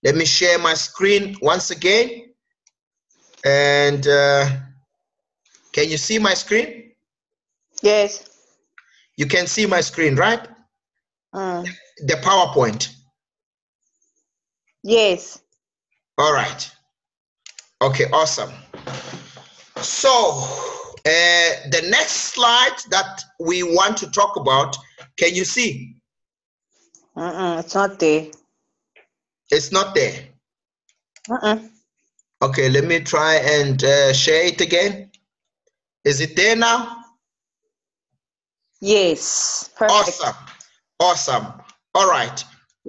Let me share my screen once again. And can you see my screen? Yes. You can see my screen, right? The PowerPoint. Yes. All right. Okay, awesome. So the next slide that we want to talk about, can you see? It's not there. It's not there. Okay, let me try and share it again. Is it there now? Yes. Perfect. Awesome. Awesome. All right.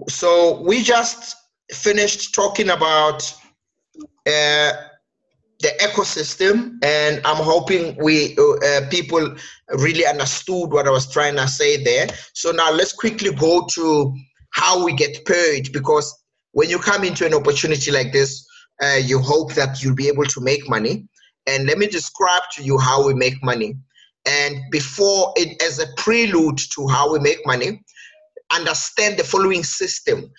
So we just finished talking about the ecosystem, and I'm hoping people really understood what I was trying to say there. So now let's quickly go to how we get paid, because when you come into an opportunity like this, you hope that you'll be able to make money. And let me describe to you how we make money. And before it, as a prelude to how we make money, understand the following system.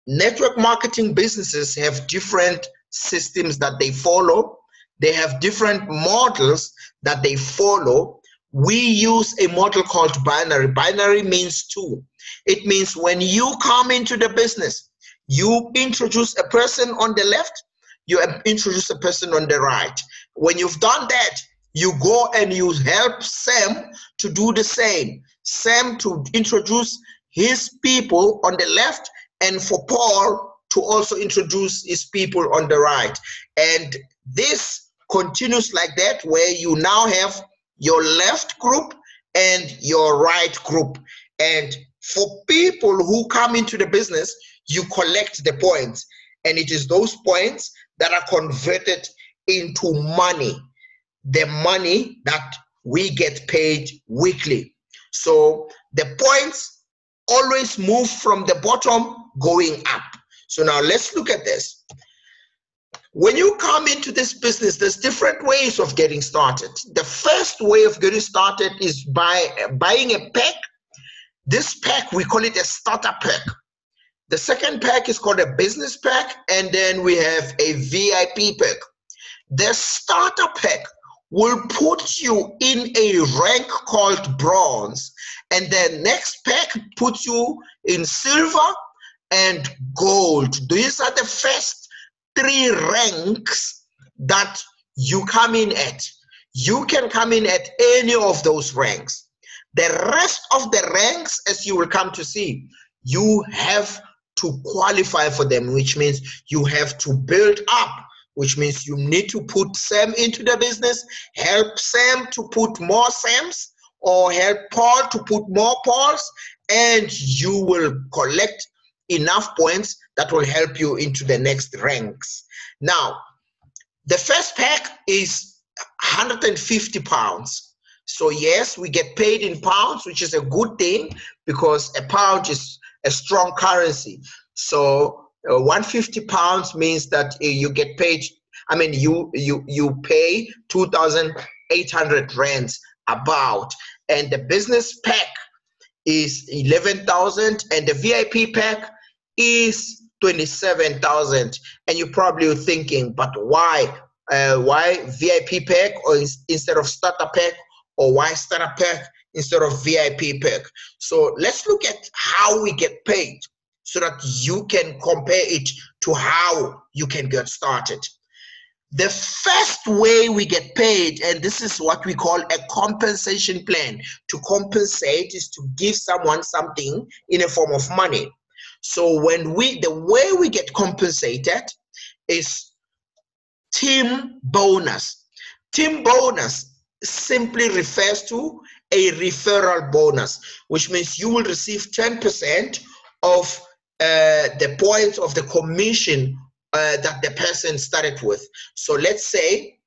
Network marketing businesses have different systems that they follow. They have different models that they follow. We use a model called binary. Binary means two. It means when you come into the business, you introduce a person on the left, you introduce a person on the right. When you've done that, you go and you help Sam to do the same. Sam to introduce his people on the left, and for Paul to also introduce his people on the right. And this continues like that, where you now have your left group and your right group. And for people who come into the business, you collect the points, and it is those points that are converted into money, the money that we get paid weekly. So the points always move from the bottom going up. So now let's look at this. When you come into this business, there's different ways of getting started. The first way of getting started is by buying a pack. This pack, we call it a starter pack. The second pack is called a business pack, and then we have a VIP pack. The starter pack will put you in a rank called bronze, and the next pack puts you in silver and gold. These are the first three ranks that you come in at. You can come in at any of those ranks. The rest of the ranks, as you will come to see, you have to qualify for them, which means you have to build up, which means you need to put Sam into the business, help Sam to put more Sams, or help Paul to put more Pauls, and you will collect enough points that will help you into the next ranks. Now, the first pack is 150 pounds. So yes, we get paid in pounds, which is a good thing, because a pound is a strong currency. So 150 pounds means that you get paid, I mean, you pay 2,800 rands about. And the business pack is 11,000, and the VIP pack is 27,000. And you're probably thinking, but why VIP pack or instead of starter pack, or why starter pack instead of VIP pack? So let's look at how we get paid so that you can compare it to how you can get started. The first way we get paid, and this is what we call a compensation plan. To compensate is to give someone something in a form of money. So the way we get compensated is team bonus. Team bonus simply refers to a referral bonus, which means you will receive 10% of the points of the commission that the person started with. So let's say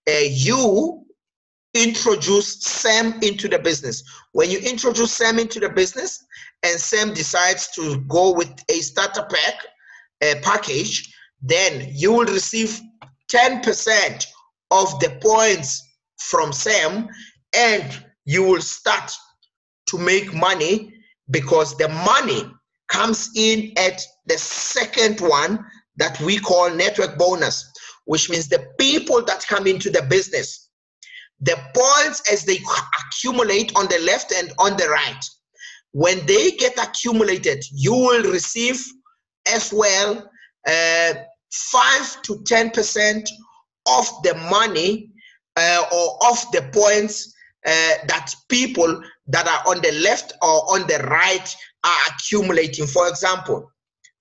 you introduce Sam into the business. When you introduce Sam into the business and Sam decides to go with a starter pack package, then you will receive 10% of the points from Sam, and you will start to make money, because the money comes in at the second one that we call network bonus, which means the people that come into the business, the points as they accumulate on the left and on the right, when they get accumulated, you will receive as well 5 to 10% of the money or of the points that people that are on the left or on the right are accumulating. For example,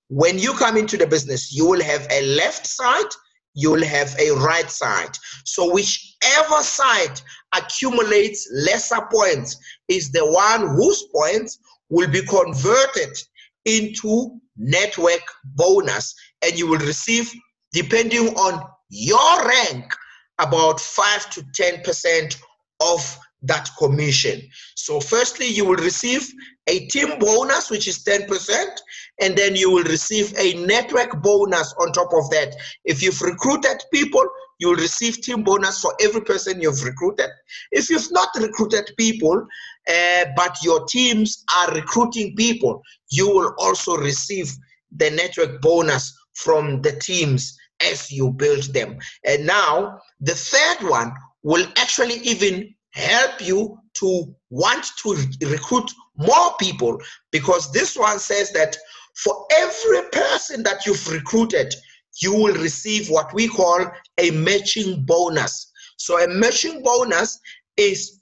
when you come into the business, you will have a left side, you will have a right side. So whichever side accumulates lesser points is the one whose points will be converted into network bonus, and you will receive, depending on your rank, about 5 to 10% of that commission. So firstly, you will receive a team bonus, which is 10%, and then you will receive a network bonus on top of that. If you've recruited people, you will receive team bonus for every person you've recruited. If you've not recruited people, but your teams are recruiting people, you will also receive the network bonus from the teams as you build them. And now the third one will actually even help you to want to recruit more people, because this one says that for every person that you've recruited, you will receive what we call a matching bonus. So a matching bonus is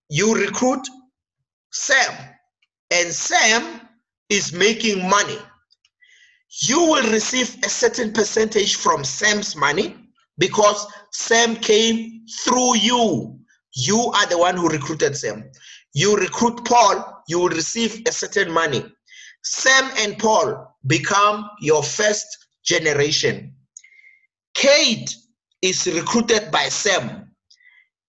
you recruit Sam, and Sam is making money. You will receive a certain percentage from Sam's money because Sam came through you. You are the one who recruited Sam. You recruit Paul, you will receive a certain money. Sam and Paul become your first generation. Kate is recruited by Sam.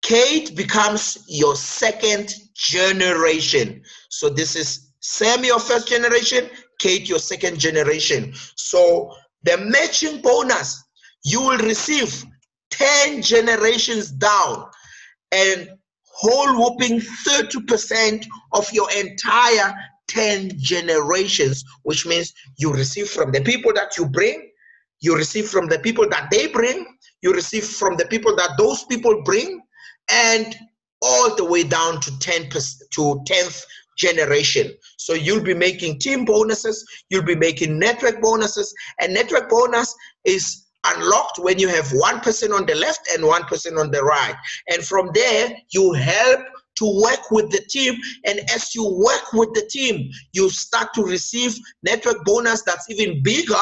Kate becomes your second generation. So this is Sam, your first generation, Kate, your second generation. So the matching bonus, you will receive 10 generations down, and whole whooping 30% of your entire 10 generations, which means you receive from the people that you bring, you receive from the people that they bring, you receive from the people that those people bring, and all the way down to 10th generation. So you'll be making team bonuses, you'll be making network bonuses, and network bonus is unlocked when you have one person on the left and one person on the right. And from there, you help to work with the team, and as you work with the team, you start to receive network bonus that's even bigger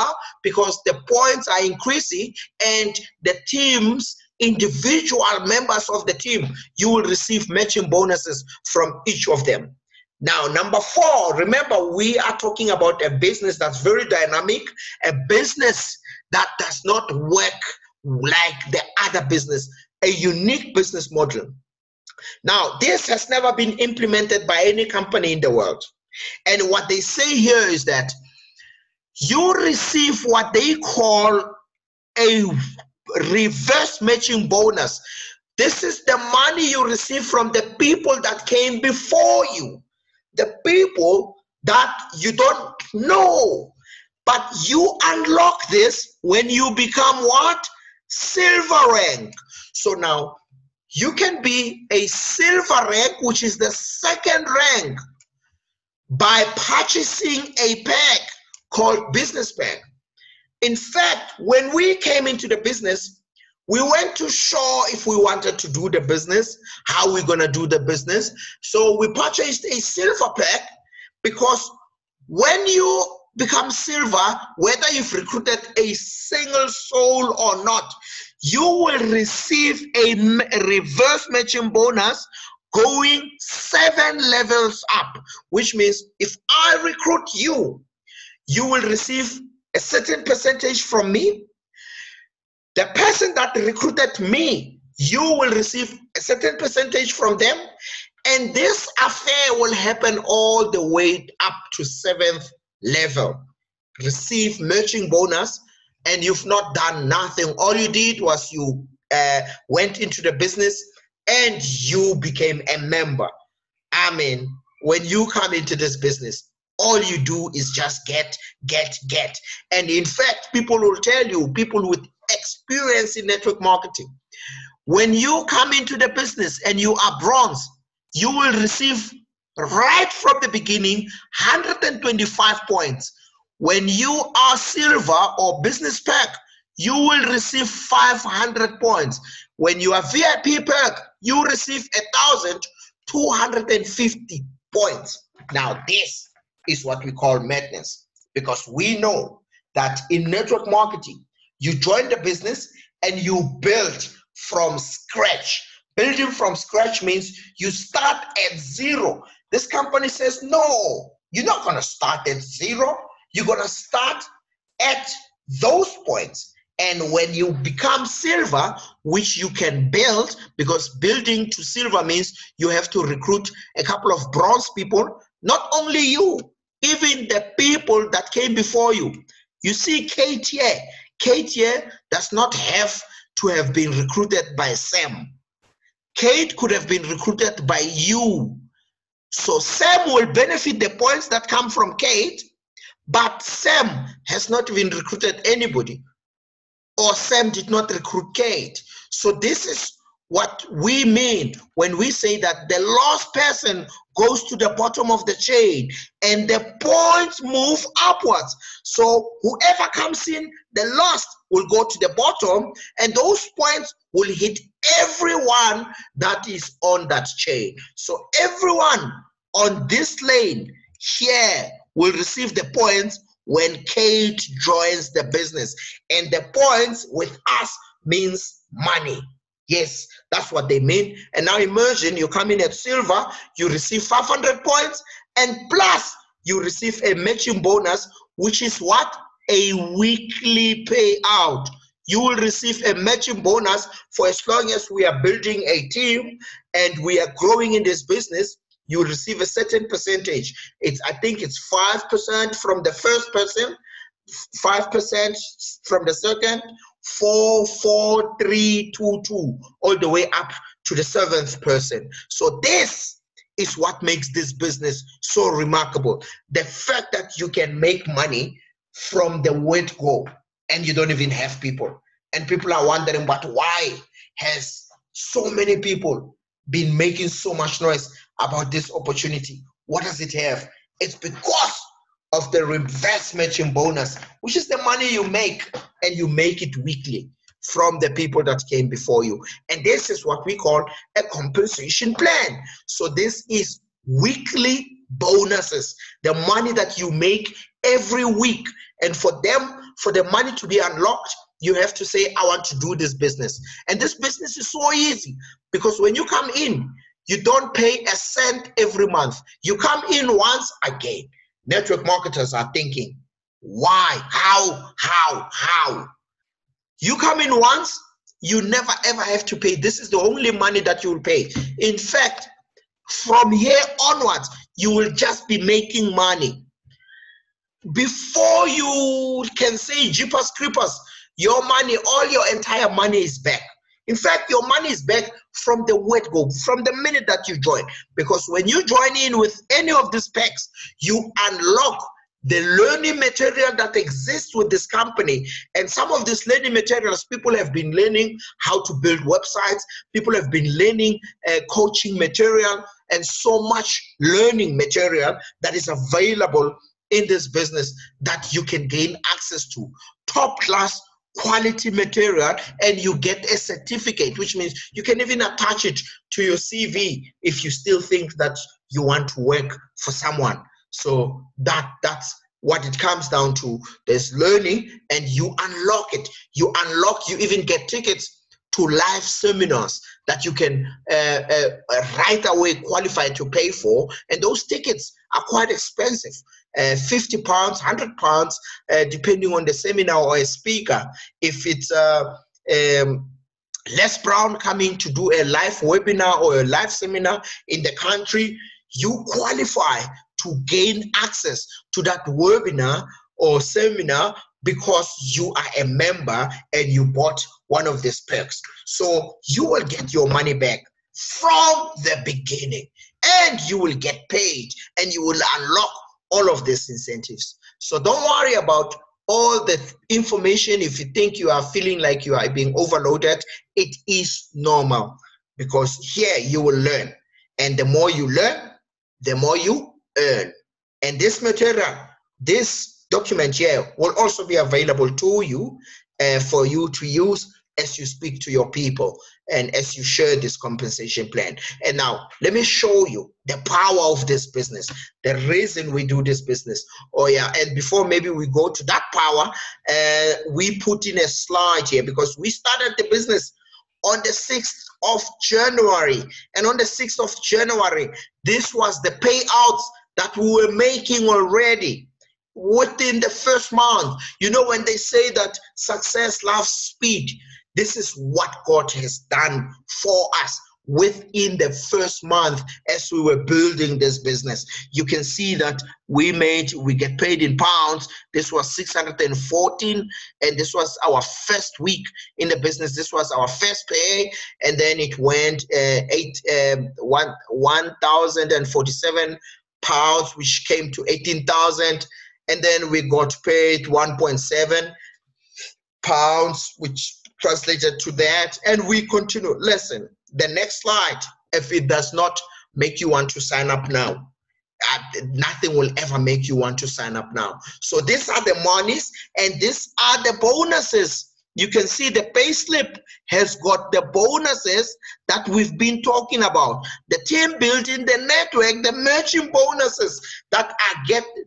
because the points are increasing, and the teams, individual members of the team, you will receive matching bonuses from each of them. Now, number 4, remember, we are talking about a business that's very dynamic, a business that does not work like the other business, a unique business model. Now, this has never been implemented by any company in the world. And what they say here is that you receive what they call a reverse matching bonus. This is the money you receive from the people that came before you, the people that you don't know. But you unlock this when you become what? Silver rank. So now you can be a silver rank, which is the second rank, by purchasing a pack called business pack. In fact, when we came into the business, we went to show if we wanted to do the business, how we're going to do the business. So we purchased a silver pack, because when you become silver, whether you've recruited a single soul or not, you will receive a reverse matching bonus going 7 levels up, which means if I recruit you, you will receive a certain percentage from me. The person that recruited me, you will receive a certain percentage from them. And this affair will happen all the way up to 7th level. Receive matching bonus, and you've not done nothing. All you did was you went into the business and you became a member. I mean, when you come into this business, all you do is just get. And in fact, people will tell you, people with experience in network marketing, when you come into the business and you are bronze, you will receive right from the beginning 125 points. When you are silver or business pack, you will receive 500 points. When you are VIP pack, you receive 1,250 points. Now this is what we call madness, because we know that in network marketing, you join the business and you build from scratch. Building from scratch means you start at zero. This company says, no, you're not going to start at zero. You're going to start at those points. And when you become silver, which you can build, because building to silver means you have to recruit a couple of bronze people, not only you, even the people that came before you. You see Kate here. Kate here does not have to have been recruited by Sam. Kate could have been recruited by you. So Sam will benefit the points that come from Kate, but Sam has not even recruited anybody, or Sam did not recruit Kate. So this is what we mean when we say that the lost person goes to the bottom of the chain and the points move upwards. So whoever comes in, the lost will go to the bottom, and those points will hit everyone that is on that chain. So everyone on this lane here will receive the points when Kate joins the business. And the points with us means money. Yes, that's what they mean. And now imagine you come in at silver, you receive 500 points, and plus you receive a matching bonus, which is what? A weekly payout. You will receive a matching bonus for as long as we are building a team and we are growing in this business. You will receive a certain percentage. I think it's 5% from the first person, 5% from the second, 4, 4, 3, 2, 2, all the way up to the 7th person. So this is what makes this business so remarkable. The fact that you can make money from the word go, and you don't even have people. And people are wondering, but why has so many people been making so much noise about this opportunity? What does it have? It's because of the reverse matching bonus, which is the money you make, and you make it weekly from the people that came before you. And this is what we call a compensation plan. So this is weekly bonuses, the money that you make every week. And for the money to be unlocked, you have to say, I want to do this business. And this business is so easy, because when you come in, you don't pay a cent every month. You come in once again. Network marketers are thinking, why? How? You come in once, you never ever have to pay. This is the only money that you will pay. In fact, from here onwards, you will just be making money. Before you can say jeepers creepers, your money, all your entire money is back. In fact, your money is back from the word go, from the minute that you join. Because when you join in with any of these packs, you unlock the learning material that exists with this company. And some of these learning materials, people have been learning how to build websites. People have been learning coaching material, and so much learning material that is available in this business that you can gain access to. Top class quality material, and you get a certificate, which means you can even attach it to your CV if you still think that you want to work for someone. So that's what it comes down to. There's learning, and you unlock it. You even get tickets to live seminars that you can right away qualify to pay for, and those tickets are quite expensive. 50 pounds, 100 pounds, depending on the seminar or a speaker. If it's Les Brown coming to do a live webinar or a live seminar in the country, you qualify to gain access to that webinar or seminar because you are a member and you bought one of these perks. So you will get your money back from the beginning, and you will get paid, and you will unlock all of these incentives. So don't worry about all the information. If you think you are feeling like you are being overloaded, it is normal, because here you will learn, and the more you learn, the more you earn. And this material, this document here, will also be available to you for you to use as you speak to your people and as you share this compensation plan. And now let me show you the power of this business, the reason we do this business. Oh yeah, and before maybe we go to that power, we put in a slide here, because we started the business on the 6th of January. And on the 6th of January, this was the payouts that we were making already within the first month. You know, when they say that success loves speed, this is what God has done for us within the first month as we were building this business. You can see that we get paid in pounds. This was 614, and this was our first week in the business. This was our first pay, and then it went 1,047 pounds, which came to 18,000, and then we got paid 1.7 pounds, which translated to that, and we continue. Listen, the next slide, if it does not make you want to sign up now, nothing will ever make you want to sign up now. So these are the monies, and these are the bonuses. You can see the pay slip has got the bonuses that we've been talking about. The team building, the network, the matching bonuses that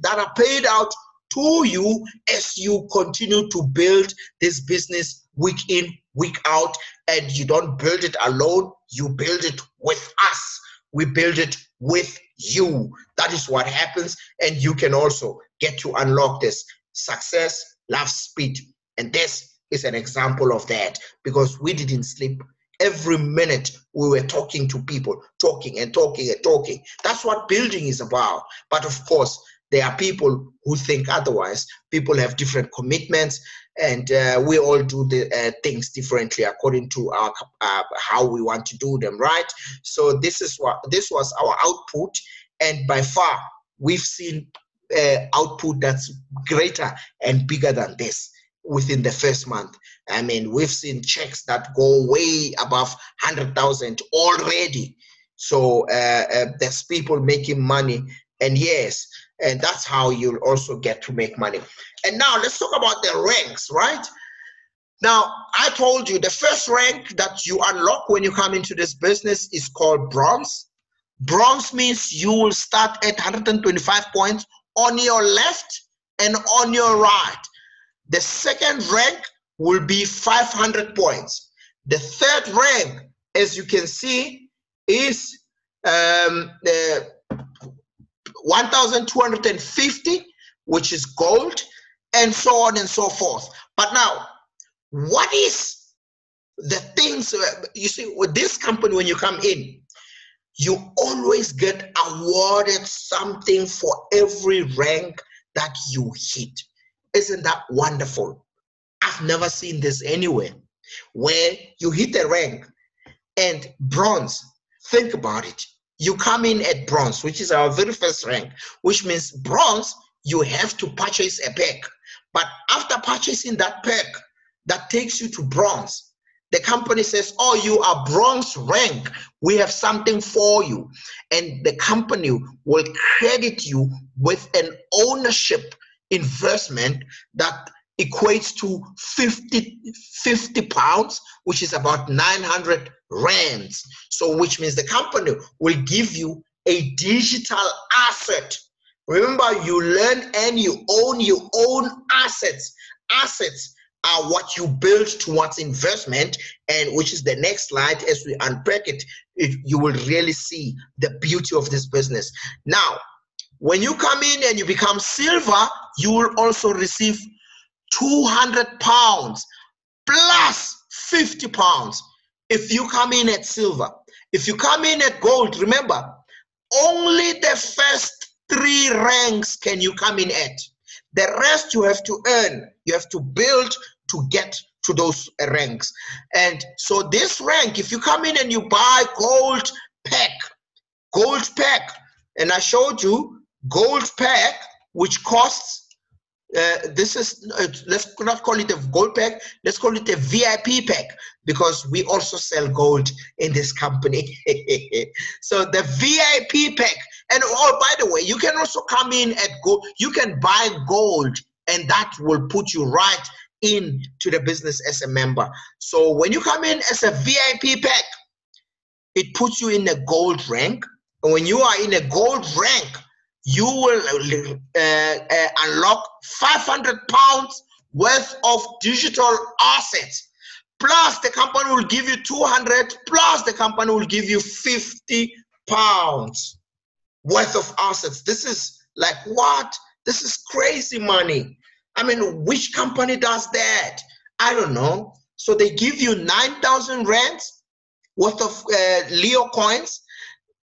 are paid out to you as you continue to build this business week in, week out. And you don't build it alone, you build it with us. We build it with you. That is what happens, and you can also get to unlock this. Success loves speed, and this is an example of that, because we didn't sleep. Every minute we were talking to people, talking and talking and talking. That's what building is about. But of course, there are people who think otherwise. People have different commitments, and we all do the things differently according to our how we want to do them, right? So this was our output, and by far we've seen output that's greater and bigger than this within the first month. I mean, we've seen checks that go way above 100,000 already. So there's people making money, and yes, and that's how you'll also get to make money. And now let's talk about the ranks, right? Now, I told you the first rank that you unlock when you come into this business is called bronze. Bronze means you will start at 125 points on your left and on your right. The second rank will be 500 points. The third rank, as you can see, is 1,250, which is gold, and so on and so forth. But now, what is the things, you see, with this company, when you come in, you always get awarded something for every rank that you hit. Isn't that wonderful? I've never seen this anywhere, where you hit a rank and bronze. Think about it. You come in at bronze, which is our very first rank, which means bronze, you have to purchase a pack. But after purchasing that pack that takes you to bronze, the company says, oh, you are bronze rank. We have something for you. And the company will credit you with an ownership investment that equates to 50 pounds, which is about 900 rands. So which means the company will give you a digital asset. Remember, you learn and you own assets. Assets are what you build towards investment, and which is the next slide. As we unpack it, you will really see the beauty of this business. Now, when you come in and you become silver, you will also receive 200 pounds plus 50 pounds if you come in at silver. If you come in at gold, remember, only the first 3 ranks can you come in at. The rest you have to earn. You have to build to get to those ranks. And so this rank, if you come in and you buy gold pack, and I showed you gold pack, which costs, this is, let's not call it a gold pack, let's call it a VIP pack, because we also sell gold in this company. So the VIP pack, and oh, by the way, you can also come in at gold, you can buy gold, and that will put you right into the business as a member. So when you come in as a VIP pack, it puts you in a gold rank, and when you are in a gold rank, you will unlock 500 pounds worth of digital assets. Plus the company will give you 200, plus the company will give you 50 pounds worth of assets. This is like, what? This is crazy money. I mean, which company does that? I don't know. So they give you 9,000 rands worth of Leo coins,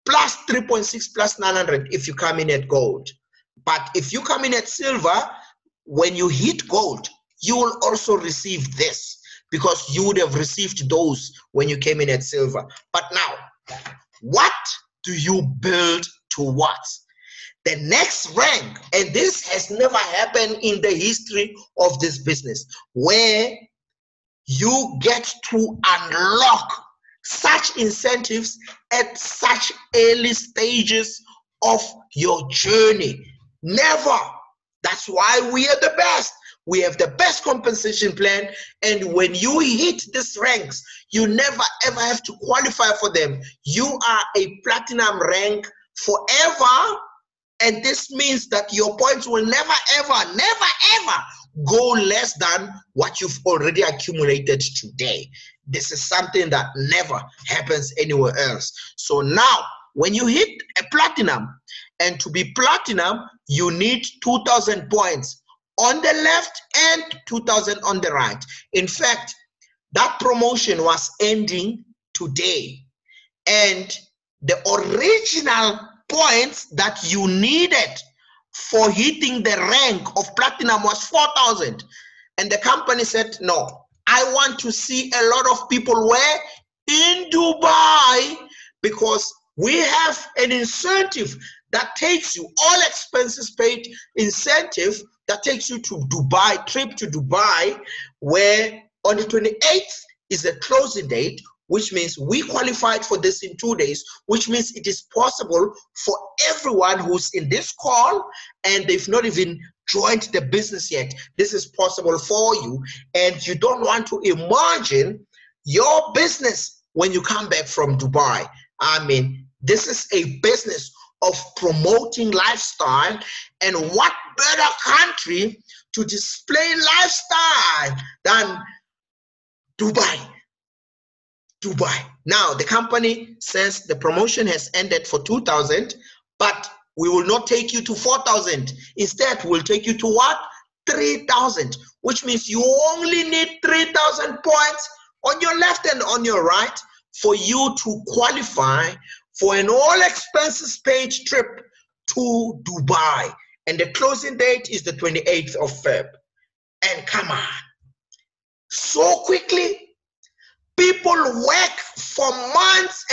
plus 3.6 plus 900 if you come in at gold. But if you come in at silver, when you hit gold, you will also receive this, because you would have received those when you came in at silver. But now, what do you build towards? The next rank, and this has never happened in the history of this business, where you get to unlock such incentives at such early stages of your journey. Never. That's why we are the best. We have the best compensation plan, and when you hit these ranks, you never ever have to qualify for them. You are a platinum rank forever, and this means that your points will never ever go less than what you've already accumulated today. This is something that never happens anywhere else. So now, when you hit a platinum, and to be platinum, you need 2,000 points on the left and 2,000 on the right. In fact, that promotion was ending today, and the original points that you needed for hitting the rank of platinum was 4,000, and the company said, no, I want to see a lot of people where? In Dubai, because we have an incentive that takes you, all expenses paid incentive that takes you to Dubai, trip to Dubai, where on the 28th is the closing date, which means we qualified for this in 2 days, which means it is possible for everyone who's in this call and they've not even joined the business yet. This is possible for you, and you don't want to imagine your business when you come back from Dubai. I mean, this is a business of promoting lifestyle, and what better country to display lifestyle than Dubai? Dubai. Now, the company says the promotion has ended for 2,000, but we will not take you to 4,000. Instead, we'll take you to what? 3,000, which means you only need 3,000 points on your left and on your right for you to qualify for an all expenses paid trip to Dubai. And the closing date is the 28th of Feb. And come on, so quickly. People work for months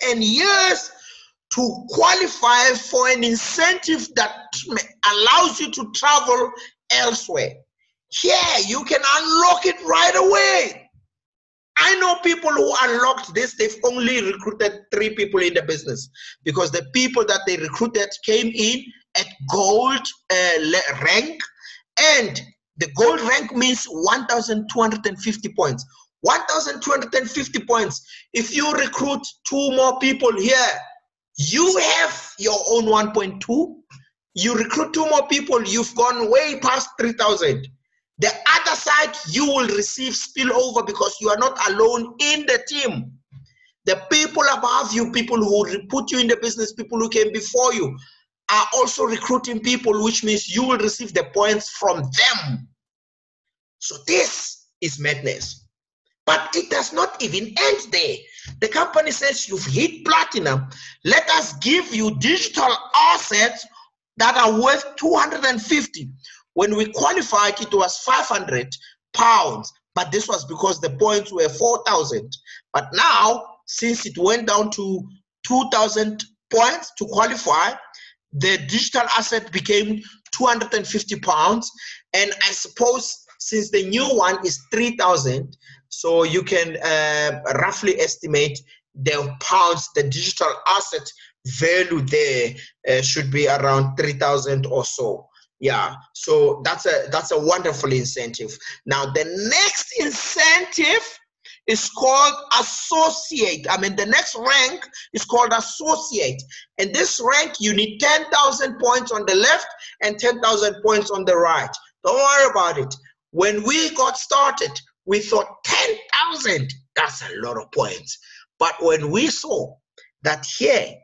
and years to qualify for an incentive that allows you to travel elsewhere. Here, you can unlock it right away. I know people who unlocked this, they've only recruited 3 people in the business, because the people that they recruited came in at gold rank, and the gold rank means 1,250 points. 1,250 points. If you recruit 2 more people here, you have your own 1.2. You recruit 2 more people, you've gone way past 3,000. The other side, you will receive spillover because you are not alone in the team. The people above you, people who put you in the business, people who came before you, are also recruiting people, which means you will receive the points from them. So this is madness. But it does not even end there. The company says you've hit platinum. Let us give you digital assets that are worth 250. When we qualified, it was 500 pounds. But this was because the points were 4,000. But now, since it went down to 2,000 points to qualify, the digital asset became 250 pounds. And I suppose since the new one is 3,000, so you can roughly estimate the pounds, the digital asset value there should be around 3,000 or so. Yeah, so that's a wonderful incentive. Now the next incentive is called associate. I mean, the next rank is called associate. And this rank, you need 10,000 points on the left and 10,000 points on the right. Don't worry about it. When we got started, we thought 10,000, that's a lot of points. But when we saw that here,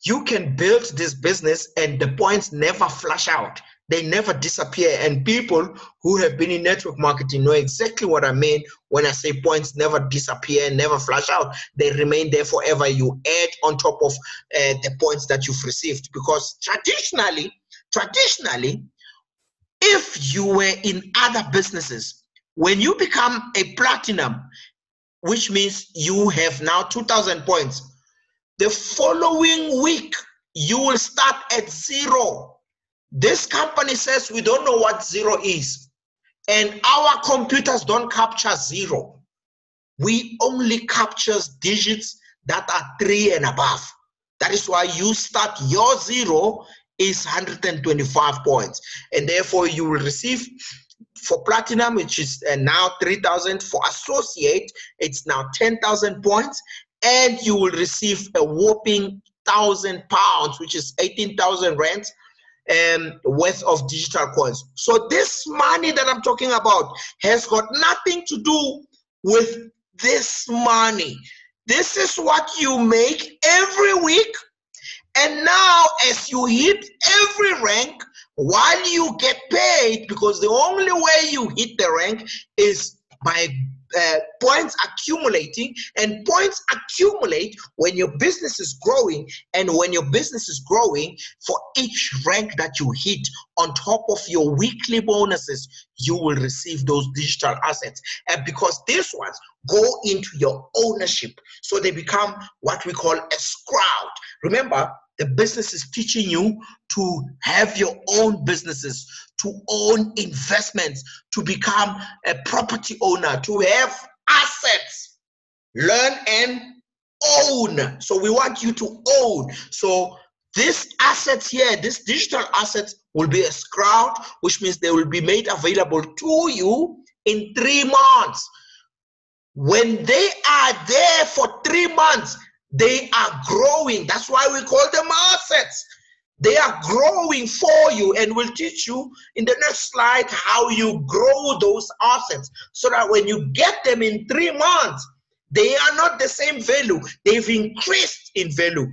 you can build this business and the points never flush out. They never disappear. And people who have been in network marketing know exactly what I mean when I say points never disappear, never flush out. They remain there forever. You add on top of the points that you've received. Because traditionally, if you were in other businesses, when you become a platinum, which means you have now 2,000 points, the following week, you will start at 0. This company says we don't know what 0 is, and our computers don't capture 0. We only capture digits that are 3 and above. That is why you start, your 0 is 125 points, and therefore you will receive for platinum, which is now 3,000. For associate, it's now 10,000 points, and you will receive a whopping 1,000 pounds, which is 18,000 rands worth of digital coins. So this money that I'm talking about has got nothing to do with this money. This is what you make every week. And now as you hit every rank, while you get paid, because the only way you hit the rank is by points accumulating, and points accumulate when your business is growing. And when your business is growing, for each rank that you hit on top of your weekly bonuses, you will receive those digital assets. And because these ones go into your ownership, so they become what we call a sprout. Remember, the business is teaching you to have your own businesses, to own investments, to become a property owner, to have assets. Learn and own. So we want you to own. So these assets here, these digital assets will be a sprout, which means they will be made available to you in 3 months. When they are there for 3 months, they are growing. That's why we call them assets. They are growing for you, and we'll teach you in the next slide how you grow those assets so that when you get them in 3 months, they are not the same value. They've increased in value.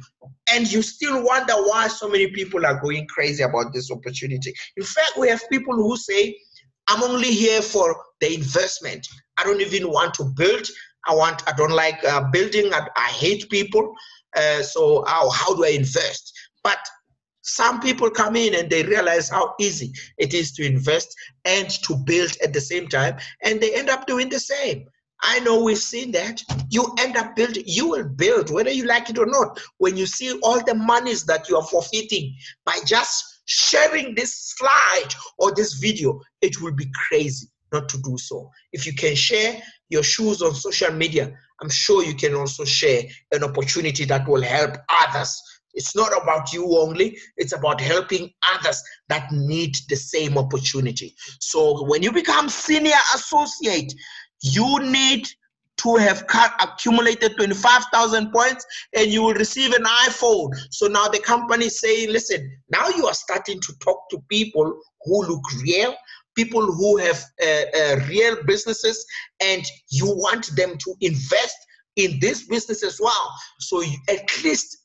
And you still wonder why so many people are going crazy about this opportunity. In fact, we have people who say, I'm only here for the investment. I don't even want to build. I don't like building. I hate people. So how do I invest? But some people come in and they realize how easy it is to invest and to build at the same time, and they end up doing the same. I know we've seen that. You end up building, you will build, whether you like it or not. When you see all the monies that you are forfeiting by just sharing this slide or this video, it will be crazy not to do so. If you can share your shoes on social media, I'm sure you can also share an opportunity that will help others. It's not about you only, it's about helping others that need the same opportunity. So when you become senior associate, you need to have accumulated 25,000 points and you will receive an iPhone. So now the company is saying, listen, now you are starting to talk to people who look real, people who have real businesses, and you want them to invest in this business as well. So you at least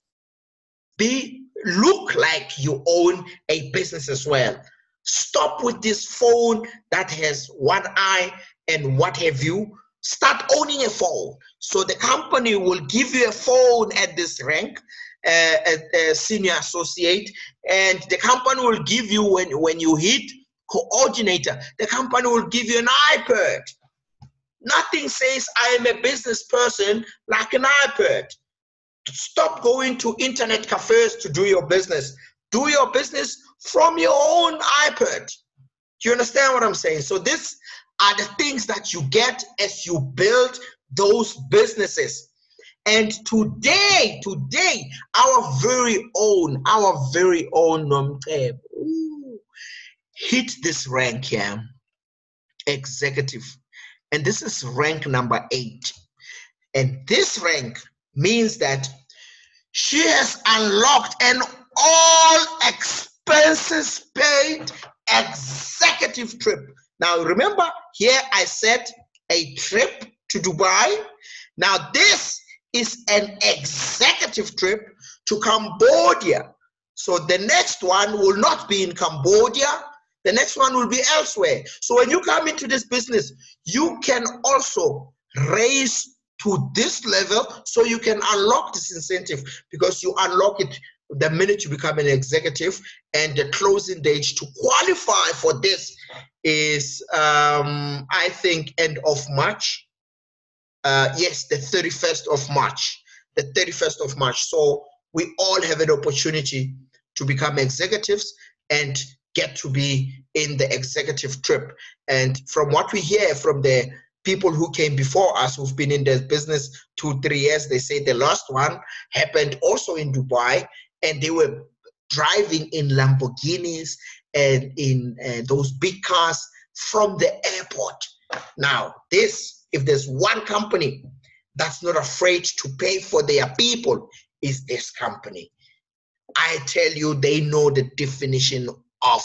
look like you own a business as well. Stop with this phone that has one eye and what have you. Start owning a phone. So the company will give you a phone at this rank, a senior associate, and the company will give you, when you hit coordinator, the company will give you an iPad. Nothing says I am a business person like an iPad. Stop going to internet cafes to do your business. Do your business from your own iPad. Do you understand what I'm saying? So these are the things that you get as you build those businesses. And today, our very own Nomcebo hit this rank here, executive. And this is rank number 8. And this rank means that she has unlocked an all expenses paid executive trip. Now remember, here I said a trip to Dubai. Now this is an executive trip to Cambodia. So the next one will not be in Cambodia. The next one will be elsewhere. So when you come into this business, you can also raise to this level so you can unlock this incentive, because you unlock it the minute you become an executive, and the closing date to qualify for this is I think end of March. Yes, the 31st of March. The 31st of March. So we all have an opportunity to become executives and get to be in the executive trip. And from what we hear from the people who came before us, who've been in the business 2-3 years, they say the last one happened also in Dubai, and they were driving in Lamborghinis and in those big cars from the airport. Now, this, if there's one company that's not afraid to pay for their people, is this company. I tell you, they know the definition of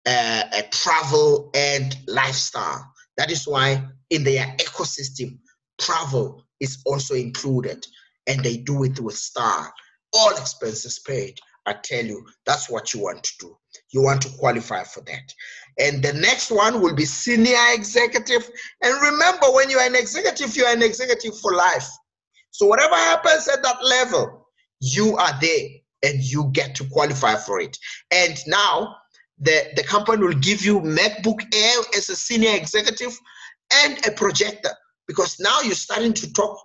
a travel and lifestyle. That is why in their ecosystem, travel is also included, and they do it with style. All expenses paid. I tell you, that's what you want to do. You want to qualify for that. And the next one will be senior executive. And remember, when you're an executive for life. So whatever happens at that level, you are there and you get to qualify for it. And now the company will give you MacBook Air as a senior executive and a projector, because now you're starting to talk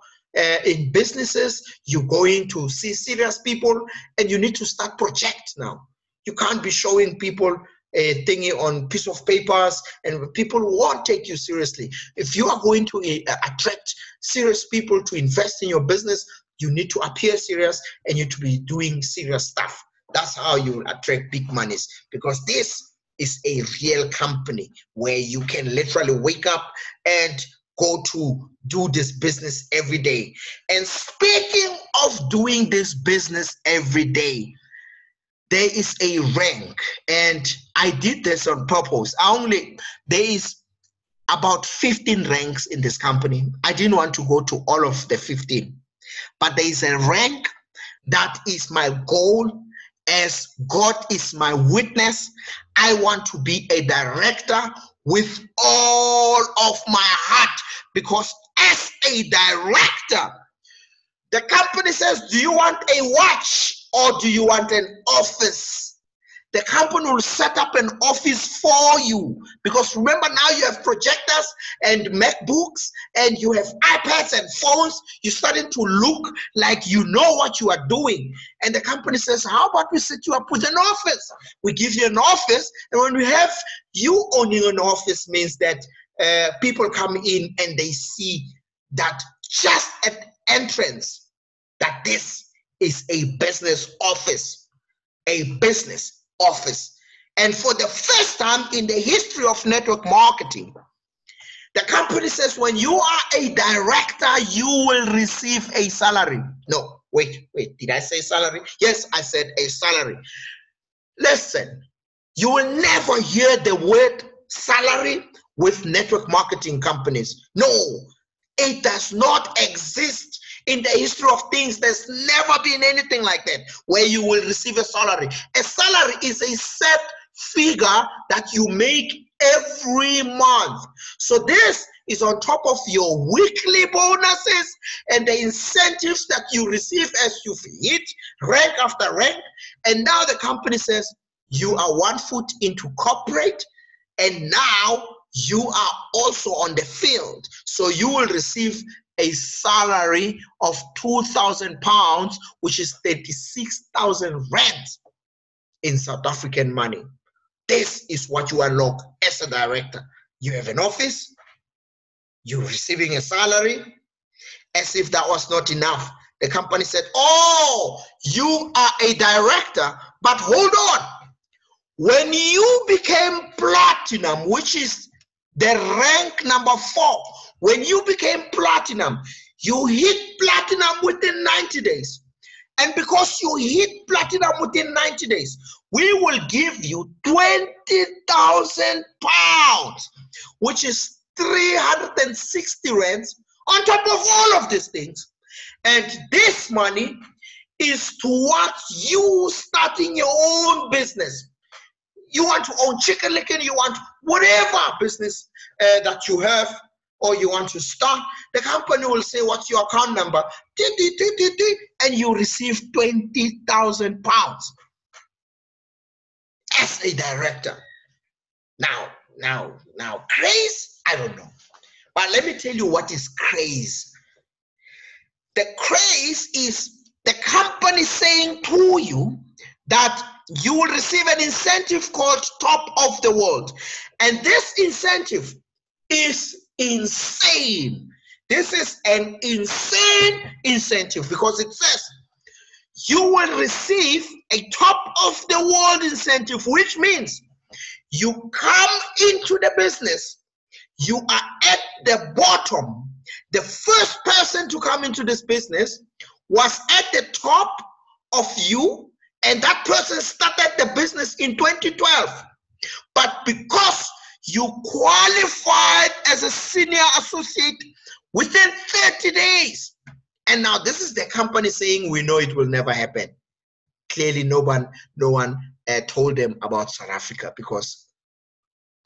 in businesses, you're going to see serious people, and you need to start project now. You can't be showing people a thingy on piece of papers, and people won't take you seriously. If you are going to attract serious people to invest in your business, you need to appear serious and you need to be doing serious stuff. That's how you attract big monies, because this is a real company where you can literally wake up and go to do this business every day. And speaking of doing this business every day, there is a rank, and I did this on purpose. There is about 15 ranks in this company. I didn't want to go to all of the 15, but there is a rank that is my goal. As God is my witness, I want to be a director with all of my heart, because as a director, the company says, do you want a watch or do you want an office? The company will set up an office for you, because remember, now you have projectors and MacBooks and you have iPads and phones. You're starting to look like you know what you are doing. And the company says, how about we set you up with an office? We give you an office, and when we have you owning an office, means that people come in and they see that just at entrance that this is a business office, And for the first time in the history of network marketing, the company says when you are a director, you will receive a salary. No, wait, did I say salary? Yes, I said a salary. Listen, you will never hear the word salary with network marketing companies. No, it does not exist. In the history of things, there's never been anything like that where you will receive a salary. A salary is a set figure that you make every month. So this is on top of your weekly bonuses and the incentives that you receive as you've hit rank after rank. And now the company says you are 1 foot into corporate, and now you are also on the field. So you will receive a salary of £2,000, which is 36,000 rand. in South African money. This is what you unlock as a director. You have an office, you're receiving a salary. As if that was not enough, the company said, oh, you are a director, but hold on. When you became platinum, which is the rank number 4, when you became platinum, you hit platinum within 90 days. And because you hit platinum within 90 days, we will give you 20,000 pounds, which is 360 rands on top of all of these things. And this money is towards you starting your own business. You want to own chicken licking, you want whatever business that you have, or you want to start, the company will say, what's your account number? And you receive 20,000 pounds as a director. Now, craze, I don't know. But let me tell you what is craze. The craze is the company saying to you that you will receive an incentive called Top of the World. And this incentive is insane. This is an insane incentive because it says you will receive a Top of the World incentive, which means you come into the business, you are at the bottom. The first person to come into this business was at the top of you, and that person started the business in 2012. But because you qualified as a senior associate within 30 days, and now this is the company saying, we know it will never happen. Clearly, no one told them about South Africa, because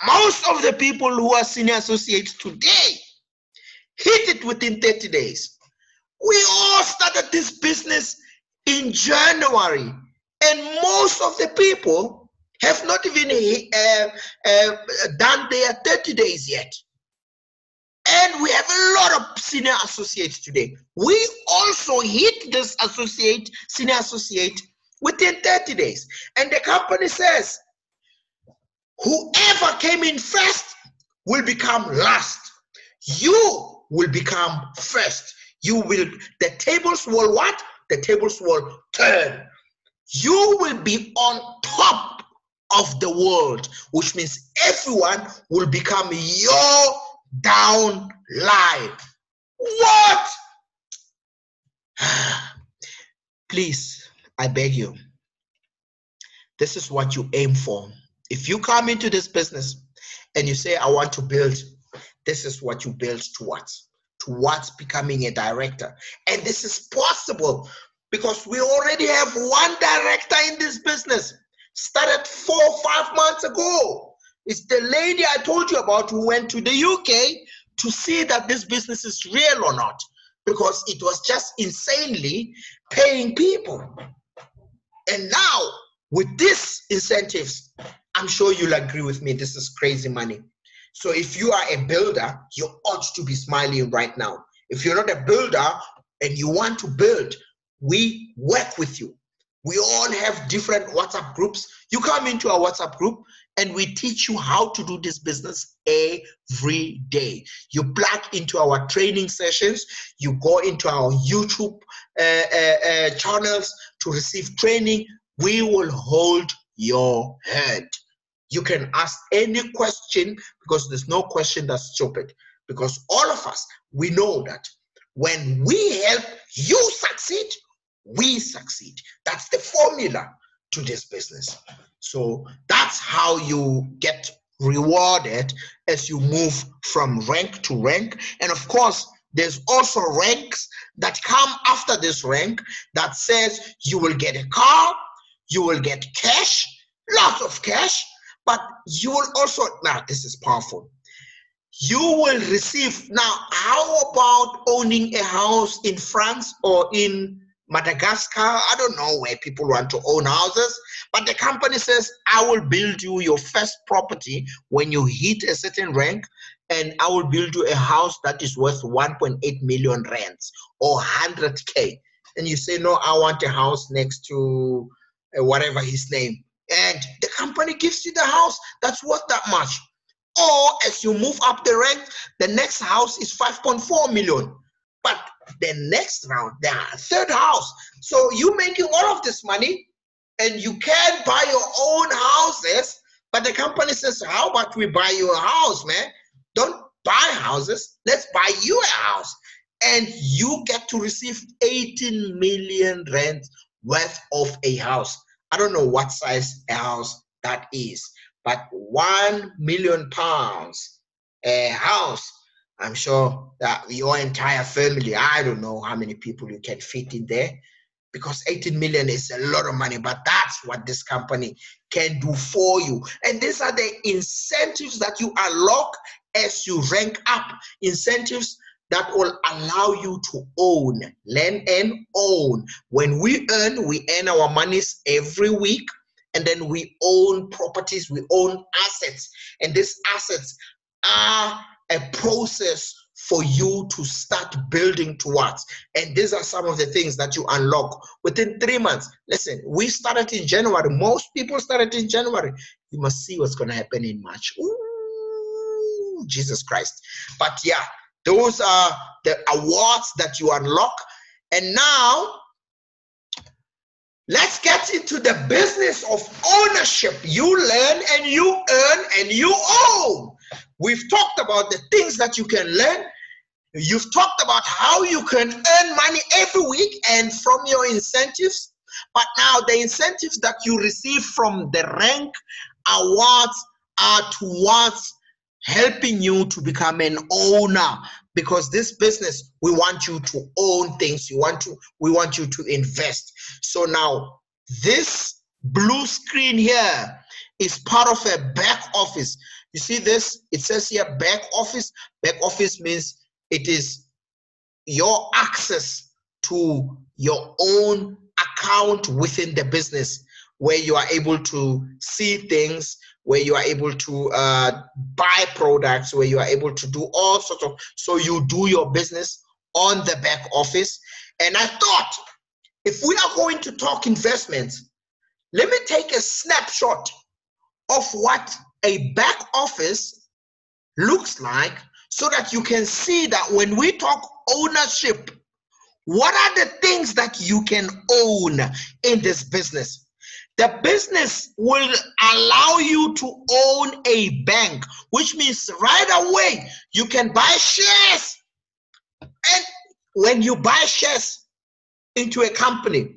most of the people who are senior associates today hit it within 30 days. We all started this business in January, and most of the people have not even done their 30 days yet. And we have a lot of senior associates today. We also hit this senior associate within 30 days. And the company says, whoever came in first will become last. You will become first. The tables will what? The tables will turn. You will be on top of the world, which means everyone will become your down line. What? Please, I beg you. This is what you aim for. If you come into this business and you say, I want to build, this is what you build towards becoming a director. And this is possible because we already have one director in this business. Started 4 or 5 months ago. It's the lady I told you about who went to the UK to see that this business is real or not, because it was just insanely paying people. And now with these incentives, I'm sure you'll agree with me, this is crazy money. So if you are a builder, you ought to be smiling right now. If you're not a builder and you want to build, we work with you. We all have different WhatsApp groups. You come into our WhatsApp group and we teach you how to do this business every day. You plug into our training sessions. You go into our YouTube channels to receive training. We will hold your hand. You can ask any question because there's no question that's stupid. Because all of us, we know that when we help you succeed, we succeed. That's the formula to this business. So that's how you get rewarded as you move from rank to rank. And of course, there's also ranks that come after this rank that says you will get a car, you will get cash, lots of cash, but you will also, now this is powerful. You will receive, now how about owning a house in France or in Madagascar? I don't know where people want to own houses, but the company says, I will build you your first property when you hit a certain rank, and I will build you a house that is worth 1.8 million rands or 100K. And you say, no, I want a house next to whatever his name. and the company gives you the house that's worth that much. Or as you move up the rank, the next house is 5.4 million. But the next round, the third house. So you making all of this money and you can't buy your own houses, but the company says, how about we buy you a house, man? Don't buy houses, let's buy you a house. And you get to receive 18 million rand worth of a house. I don't know what size a house that is, but 1 million pounds a house. I'm sure that your entire family, I don't know how many people you can fit in there, because 18 million is a lot of money, but that's what this company can do for you. And these are the incentives that you unlock as you rank up, incentives that will allow you to own, learn and own. When we earn our monies every week, and then we own properties, we own assets, and these assets are a process for you to start building towards. And these are some of the things that you unlock within 3 months. Listen, we started in January. Most people started in January. You must see what's going to happen in March. Ooh, Jesus Christ. But yeah, those are the awards that you unlock. And now, let's get into the business of ownership. You learn and you earn and you own. We've talked about the things that you can learn. You've talked about how you can earn money every week and from your incentives. But now the incentives that you receive from the rank awards are towards helping you to become an owner, because this business, we want you to own things. We want you to invest. So now this blue screen here is part of a back office. You see this? It says here back office. Back office means it is your access to your own account within the business, where you are able to see things, where you are able to buy products, where you are able to do all sorts of, so you do your business on the back office. And I thought, if we are going to talk investments, let me take a snapshot of what a back office looks like, so that you can see that when we talk ownership, what are the things that you can own in this business? The business will allow you to own a bank, which means right away you can buy shares. And when you buy shares into a company,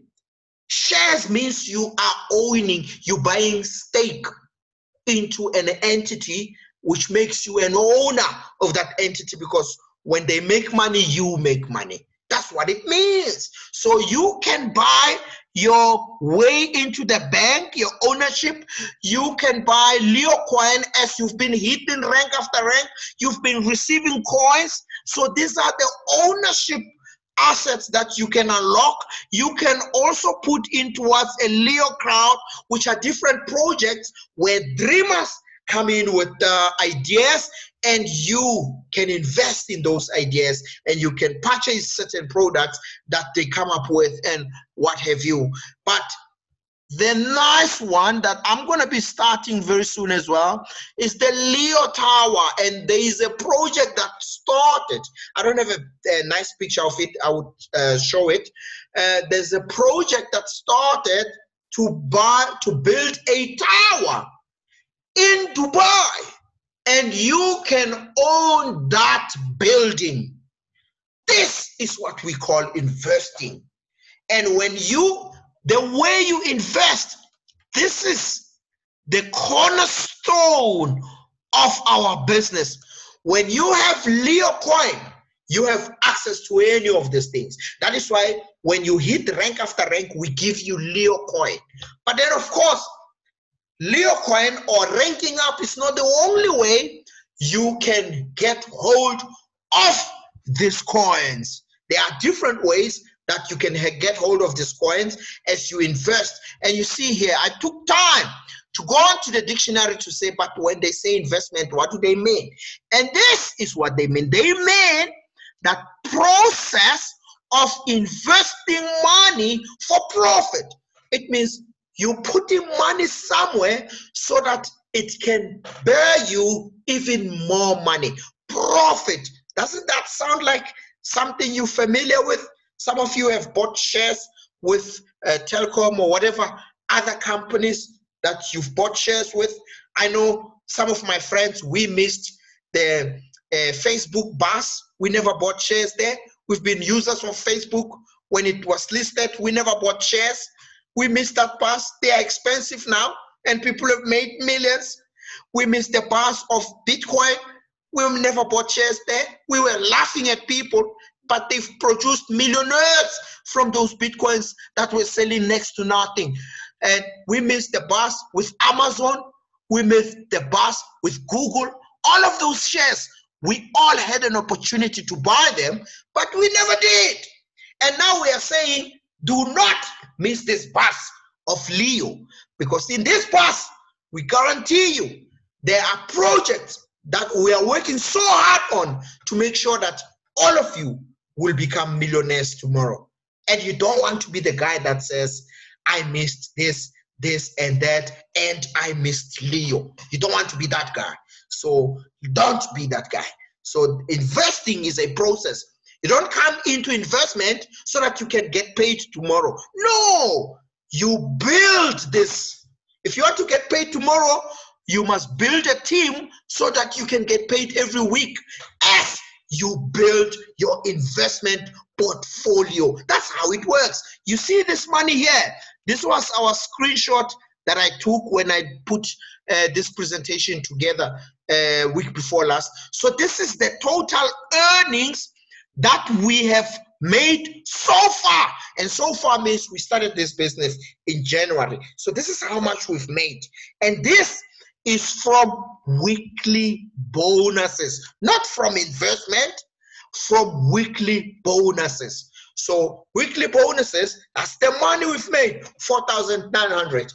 shares means you are owning, you're buying stake into an entity, which makes you an owner of that entity, because when they make money, you make money. That's what it means. So you can buy your way into the bank, your ownership. You can buy Leo coin as you've been hitting rank after rank. You've been receiving coins. So these are the ownership assets that you can unlock. You can also put in towards a Leo crowd, which are different projects where dreamers come in with ideas, and you can invest in those ideas, and you can purchase certain products that they come up with and what have you. But the nice one that I'm going to be starting very soon as well is the Leo Tower, and there is a project that started. I don't have a nice picture of it. I would show it. There's a project that started to build a tower in Dubai, and you can own that building. This is what we call investing. And when the way you invest, this is the cornerstone of our business. When you have Leo coin, you have access to any of these things. That is why when you hit rank after rank, we give you Leo coin. But then, of course, Leo coin or ranking up is not the only way you can get hold of these coins. There are different ways that you can get hold of these coins as you invest. And you see here, I took time to go onto the dictionary to say, but when they say investment, what do they mean? And this is what they mean. They mean that process of investing money for profit. It means You putting money somewhere so that it can bear you even more money. Profit. Doesn't that sound like something you're familiar with? Some of you have bought shares with Telcom or whatever other companies that you've bought shares with. I know some of my friends, we missed the Facebook bus. We never bought shares there. We've been users of Facebook when it was listed. We never bought shares. We missed that bus. They are expensive now, and people have made millions. We missed the bus of Bitcoin. We never bought shares there. We were laughing at people, but they've produced millionaires from those Bitcoins that were selling next to nothing. And we missed the bus with Amazon. We missed the bus with Google. All of those shares, we all had an opportunity to buy them, but we never did. And now we are saying, do not miss this bus of Leo, because in this bus, we guarantee you, there are projects that we are working so hard on to make sure that all of you will become millionaires tomorrow. And you don't want to be the guy that says, I missed this, and that, and I missed Leo. You don't want to be that guy. So don't be that guy. So investing is a process. You don't come into investment so that you can get paid tomorrow. No, you build this. If you want to get paid tomorrow, you must build a team so that you can get paid every week as you build your investment portfolio. That's how it works. You see this money here. This was our screenshot that I took when I put this presentation together week before last. So this is the total earnings that we have made so far. And so far means we started this business in January. So this is how much we've made. And this is from weekly bonuses, not from investment, from weekly bonuses. So weekly bonuses, that's the money we've made, 4,900.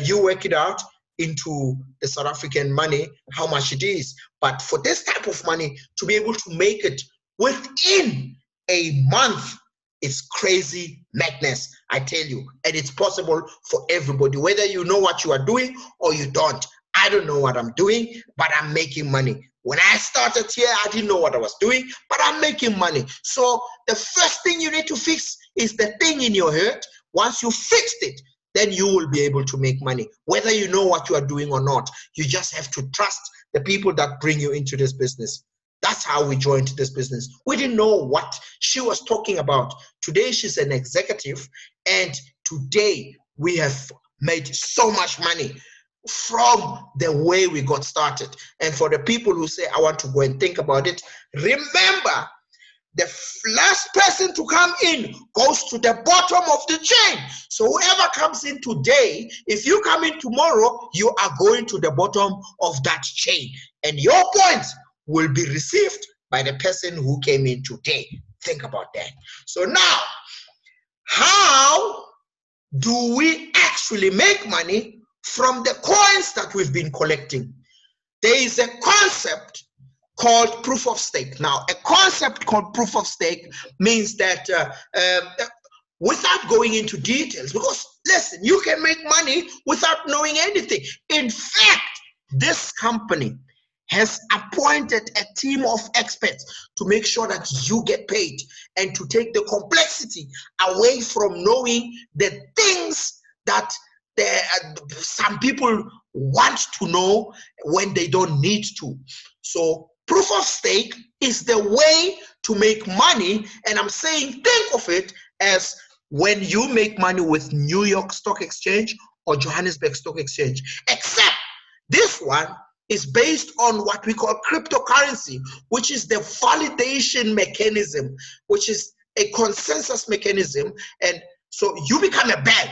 You work it out into the South African money, how much it is. But for this type of money, to be able to make it within a month, it's crazy madness, I tell you. And it's possible for everybody, whether you know what you are doing or you don't. I don't know what I'm doing, but I'm making money. When I started here, I didn't know what I was doing, but I'm making money. So the first thing you need to fix is the thing in your head. Once you fixed it, then you will be able to make money, whether you know what you are doing or not. You just have to trust the people that bring you into this business. That's how we joined this business. We didn't know what she was talking about. Today, she's an executive, and today we have made so much money from the way we got started. And for the people who say, I want to go and think about it, remember, the last person to come in goes to the bottom of the chain. So whoever comes in today, if you come in tomorrow, you are going to the bottom of that chain. And your points will be received by the person who came in today. Think about that. So now, how do we actually make money from the coins that we've been collecting? There is a concept called proof of stake. Now, a concept called proof of stake means that without going into details, because listen, you can make money without knowing anything. In fact, this company has appointed a team of experts to make sure that you get paid and to take the complexity away from knowing the things that some people want to know when they don't need to. So proof of stake is the way to make money, and I'm saying think of it as when you make money with New York Stock Exchange or Johannesburg Stock Exchange, except this one is based on what we call cryptocurrency, which is the validation mechanism, which is a consensus mechanism. And so you become a bank.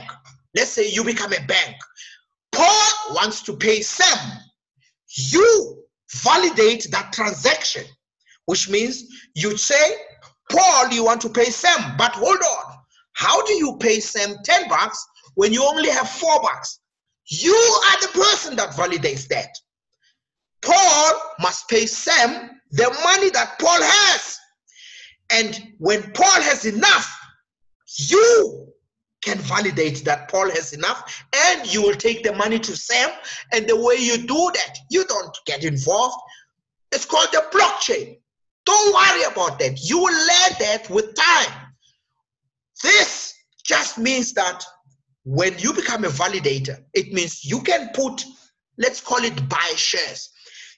Let's say you become a bank. Paul wants to pay Sam. You validate that transaction, which means you say, Paul, you want to pay Sam, but hold on. How do you pay Sam $10 when you only have $4? You are the person that validates that. Paul must pay Sam the money that Paul has. And when Paul has enough, you can validate that Paul has enough, and you will take the money to Sam. And the way you do that, you don't get involved. It's called the blockchain. Don't worry about that. You will learn that with time. This just means that when you become a validator, it means you can put, let's call it buy shares.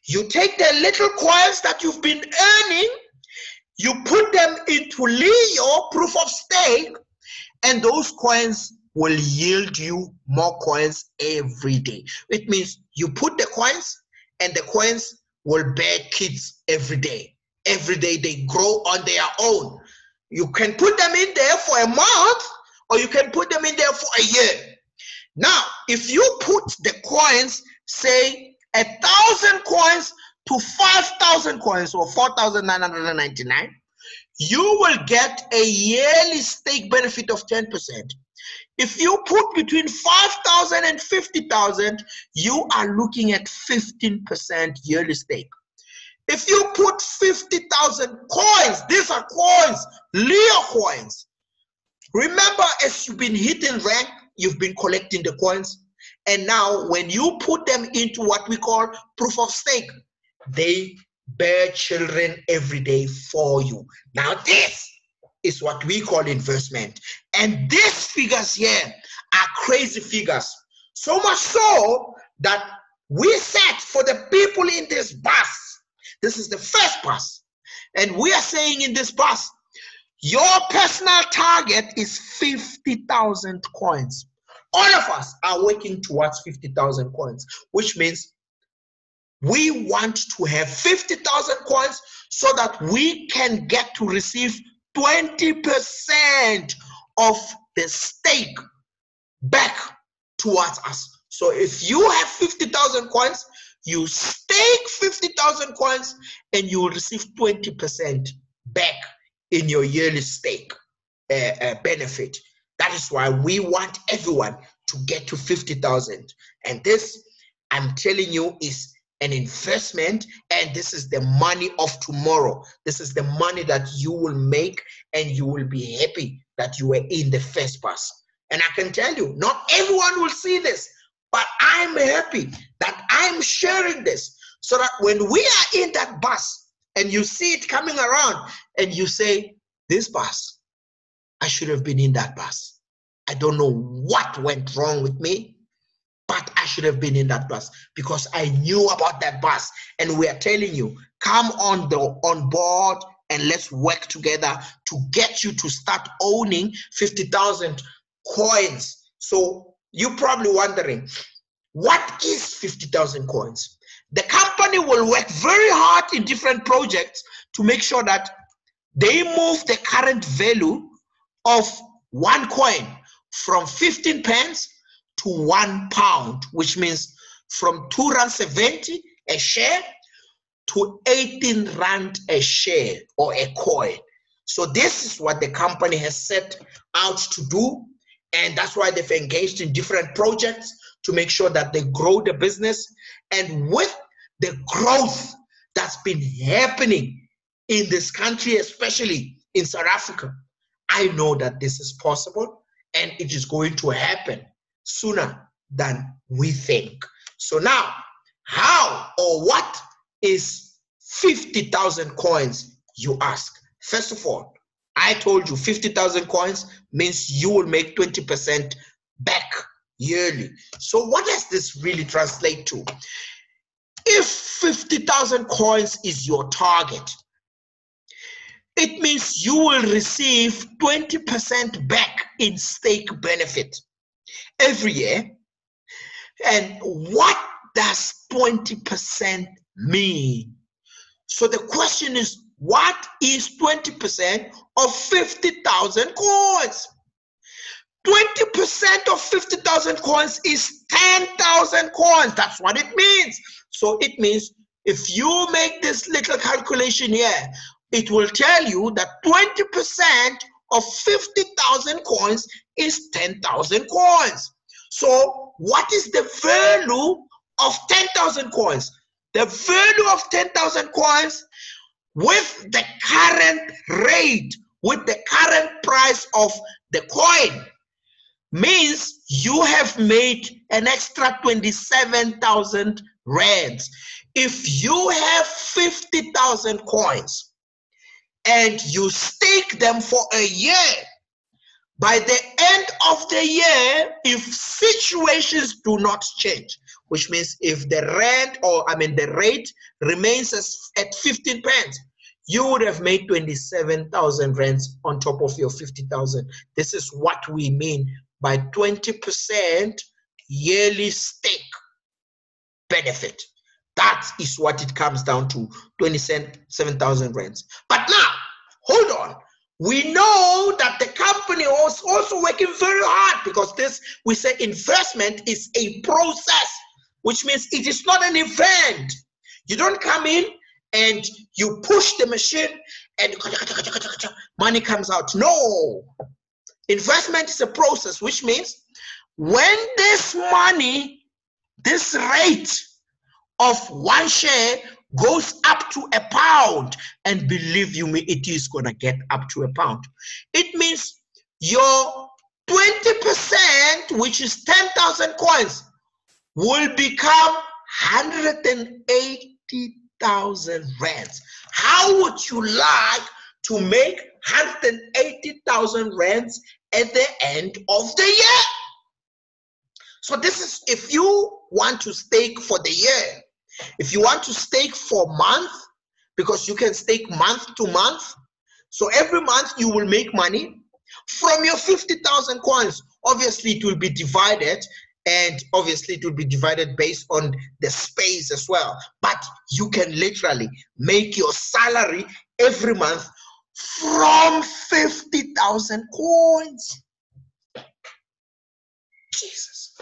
You take the little coins that you've been earning, you put them into Leo, proof of stake, and those coins will yield you more coins every day. It means you put the coins, and the coins will bear kids every day. Every day they grow on their own. You can put them in there for a month, or you can put them in there for a year. Now, if you put the coins, say 1,000 coins to 5,000 coins, or 4,999, you will get a yearly stake benefit of 10%. If you put between 5,000 and 50,000, you are looking at 15% yearly stake. If you put 50,000 coins, these are coins, Leo coins. Remember, as you've been hitting rank, you've been collecting the coins. And now when you put them into what we call proof of stake, they bear children every day for you. Now this is what we call investment. And these figures here are crazy figures. So much so that we set for the people in this bus. This is the first bus. And we are saying in this bus, your personal target is 50,000 coins. All of us are working towards 50,000 coins, which means we want to have 50,000 coins so that we can get to receive 20% of the stake back towards us. So if you have 50,000 coins, you stake 50,000 coins and you will receive 20% back in your yearly stake benefit. That is why we want everyone to get to 50,000. And this, I'm telling you, is an investment, and this is the money of tomorrow. This is the money that you will make, and you will be happy that you were in the first bus. And I can tell you, not everyone will see this, but I'm happy that I'm sharing this, so that when we are in that bus and you see it coming around and you say, this bus, I should have been in that bus. I don't know what went wrong with me, but I should have been in that bus because I knew about that bus. And we are telling you, come on board and let's work together to get you to start owning 50,000 coins. So you're probably wondering, what is 50,000 coins? The company will work very hard in different projects to make sure that they move the current value of one coin from 15 pence to £1, which means from R2.70 a share to 18 Rand a share or a coin. So this is what the company has set out to do, and that's why they've engaged in different projects to make sure that they grow the business. And with the growth that's been happening in this country, especially in South Africa, I know that this is possible and it is going to happen sooner than we think. So now, how or what is 50,000 coins, you ask? First of all, I told you 50,000 coins means you will make 20% back yearly. So what does this really translate to? If 50,000 coins is your target, it means you will receive 20% back in stake benefit every year. And what does 20% mean? So the question is, what is 20% of 50,000 coins? 20% of 50,000 coins is 10,000 coins. That's what it means. So it means if you make this little calculation here, it will tell you that 20% of 50,000 coins is 10,000 coins. So what is the value of 10,000 coins? The value of 10,000 coins with the current rate, with the current price of the coin, means you have made an extra 27,000 rands. If you have 50,000 coins and you stake them for a year, by the end of the year, if situations do not change, which means if the rand, the rate remains at 15 pence, you would have made 27,000 rands on top of your 50,000. This is what we mean by 20% yearly stake benefit. That is what it comes down to, 27,000 rands. But now, hold on. We know that the company was also working very hard, because this, we say investment is a process, which means it is not an event. You don't come in and you push the machine and money comes out. No. Investment is a process, which means when this money, this rate of one share goes up to £1, and believe you me, it is gonna get up to £1. It means your 20%, which is 10,000 coins, will become 180,000 rands. How would you like to make 180,000 rands at the end of the year? So this is if you want to stake for the year. If you want to stake for month, because you can stake month to month, so every month you will make money from your 50,000 coins. Obviously it will be divided, and obviously it will be divided based on the space as well. But you can literally make your salary every month from 50,000 coins. Jesus.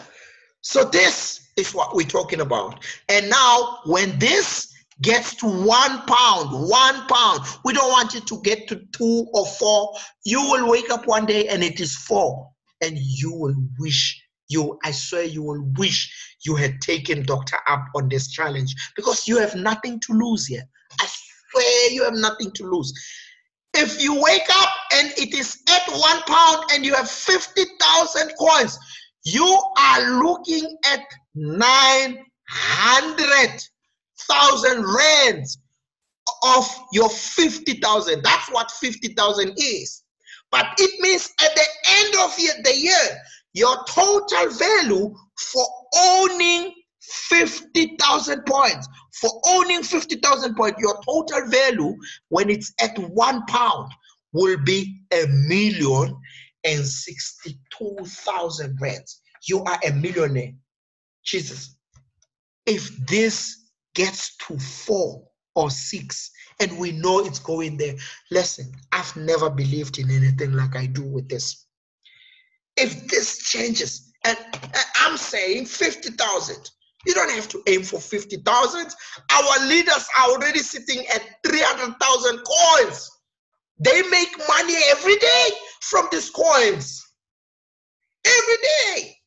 So this is what we're talking about. And now when this gets to £1, we don't want it to get to 2 or 4. You will wake up one day and it is 4, and you will wish, I swear you will wish you had taken Doctor up on this challenge, because you have nothing to lose here. I swear you have nothing to lose. If you wake up and it is at £1 and you have 50,000 coins, you are looking at 900,000 rands of your 50,000. That's what 50,000 is. But it means at the end of the year, your total value for owning 50,000 points, your total value when it's at £1 will be 1,062,000 rands. You are a millionaire. Jesus. If this gets to 4 or 6, and we know it's going there, listen, I've never believed in anything like I do with this. If this changes, and I'm saying 50,000, you don't have to aim for 50,000. Our leaders are already sitting at 300,000 coins. They make money every day from these coins. Every day.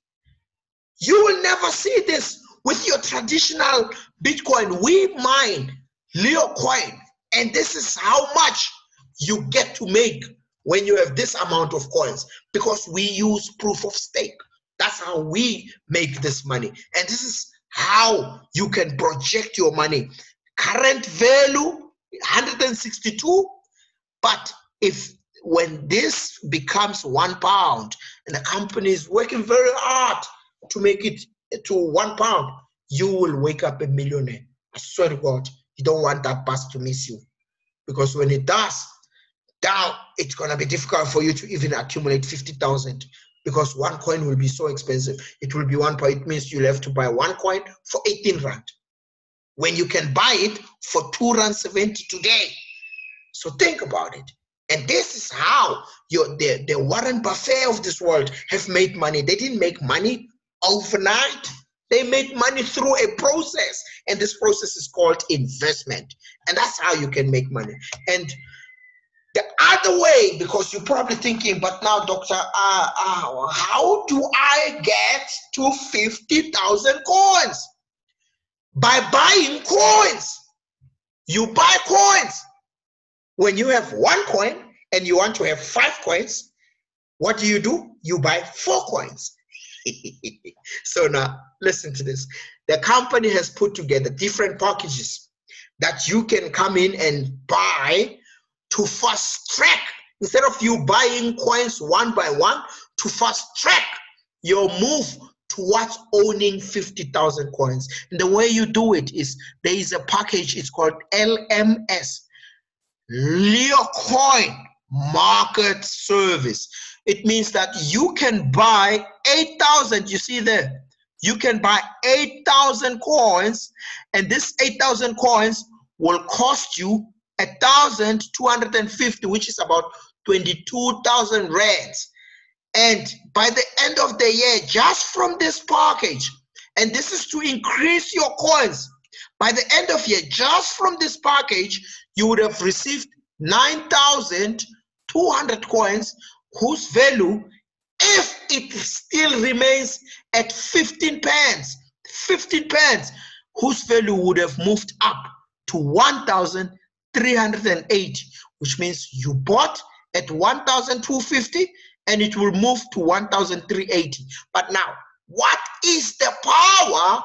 You will never see this with your traditional Bitcoin. We mine Leo coin, and this is how much you get to make when you have this amount of coins, because we use proof of stake. That's how we make this money, and this is how you can project your money. Current value 162, but when this becomes £1 and the company is working very hard to make it to £1, you will wake up a millionaire. I swear to God, you don't want that bus to miss you, because when it does, now it's gonna be difficult for you to even accumulate 50,000, because one coin will be so expensive. It will be £1. It means you'll have to buy one coin for 18 rand, when you can buy it for £2.70 today. So think about it. And this is how the Warren Buffett of this world have made money. They didn't make money overnight. They made money through a process, and this process is called investment. And that's how you can make money. And the other way, because you're probably thinking, but now, doctor, how do I get to 50,000 coins? By buying coins. You buy coins. When you have one coin and you want to have 5 coins, What do? You buy 4 coins. So now, listen to this. The company has put together different packages that you can come in and buy to fast track. Instead of you buying coins one by one, to fast track your move towards owning 50,000 coins. And the way you do it is, there is a package, it's called LMS, Leo Coin Market Service. It means that you can buy 8,000, you see there, you can buy 8,000 coins, and this 8,000 coins will cost you 1,250, which is about 22,000 rands. And by the end of the year, just from this package, and this is to increase your coins, by the end of year, just from this package, you would have received 9,200 coins, whose value, if it still remains at 15 pence, whose value would have moved up to 1,380, which means you bought at 1,250 and it will move to 1,380. But now, what is the power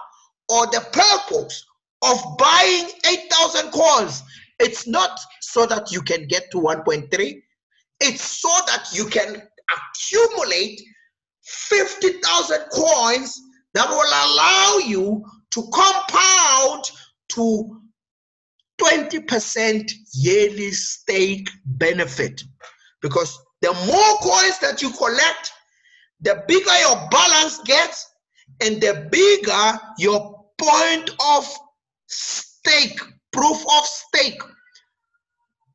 or the purpose of buying 8,000 coins? It's not so that you can get to 1.3. It's so that you can accumulate 50,000 coins that will allow you to compound to 20% yearly stake benefit. Because the more coins that you collect, the bigger your balance gets, and the bigger your point of stake, proof of stake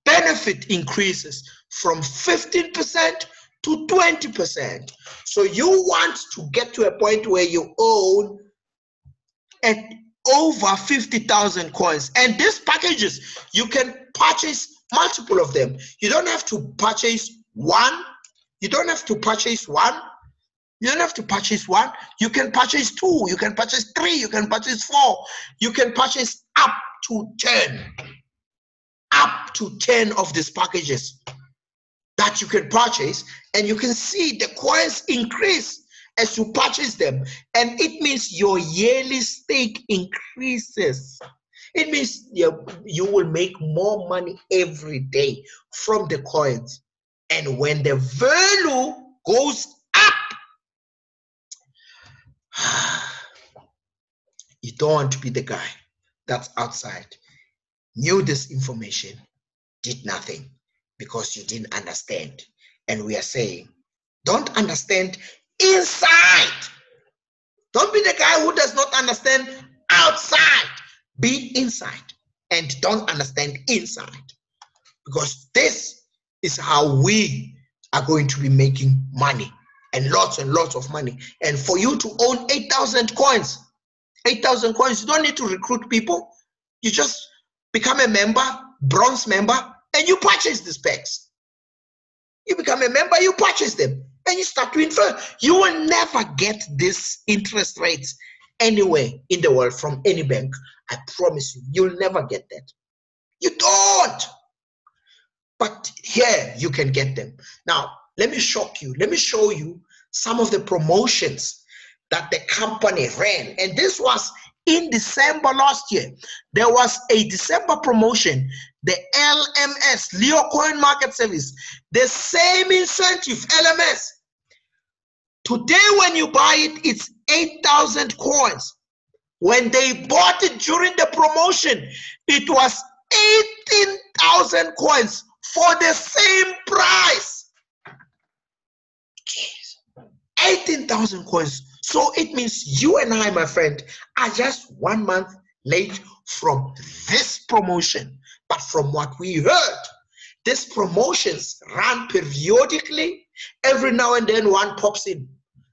benefit increases from 15% to 20%. So you want to get to a point where you own at over 50,000 coins. And these packages, you can purchase multiple of them. You don't have to purchase one. You don't have to purchase one. You don't have to purchase one. You can purchase 2. You can purchase 3. You can purchase 4. You can purchase up to 10. Up to 10 of these packages that you can purchase, and you can see the coins increase as you purchase them, and it means your yearly stake increases. It means you will make more money every day from the coins, and when the value goes up, you don't want to be the guy that's outside, knew this information, did nothing because you didn't understand. And we are saying, don't understand inside. Don't be the guy who does not understand outside. Be inside and don't understand inside. Because this is how we are going to be making money, and lots of money. And for you to own 8,000 coins, you don't need to recruit people. You just become a member, bronze member, and you purchase these packs. You become a member, you purchase them, and you start to invest. You will never get this interest rates anywhere in the world from any bank. I promise you, you'll never get that. You don't. But here you can get them. Now, let me shock you. Let me show you some of the promotions that the company ran. And this was in December last year. There was a December promotion, the LMS, Leo Coin Market Service, the same incentive, LMS. Today when you buy it, it's 8,000 coins. When they bought it during the promotion, it was 18,000 coins for the same price. Jeez. 18,000 coins. So it means you and I, my friend, are just 1 month late from this promotion. But from what we heard, these promotions run periodically. Every now and then one pops in.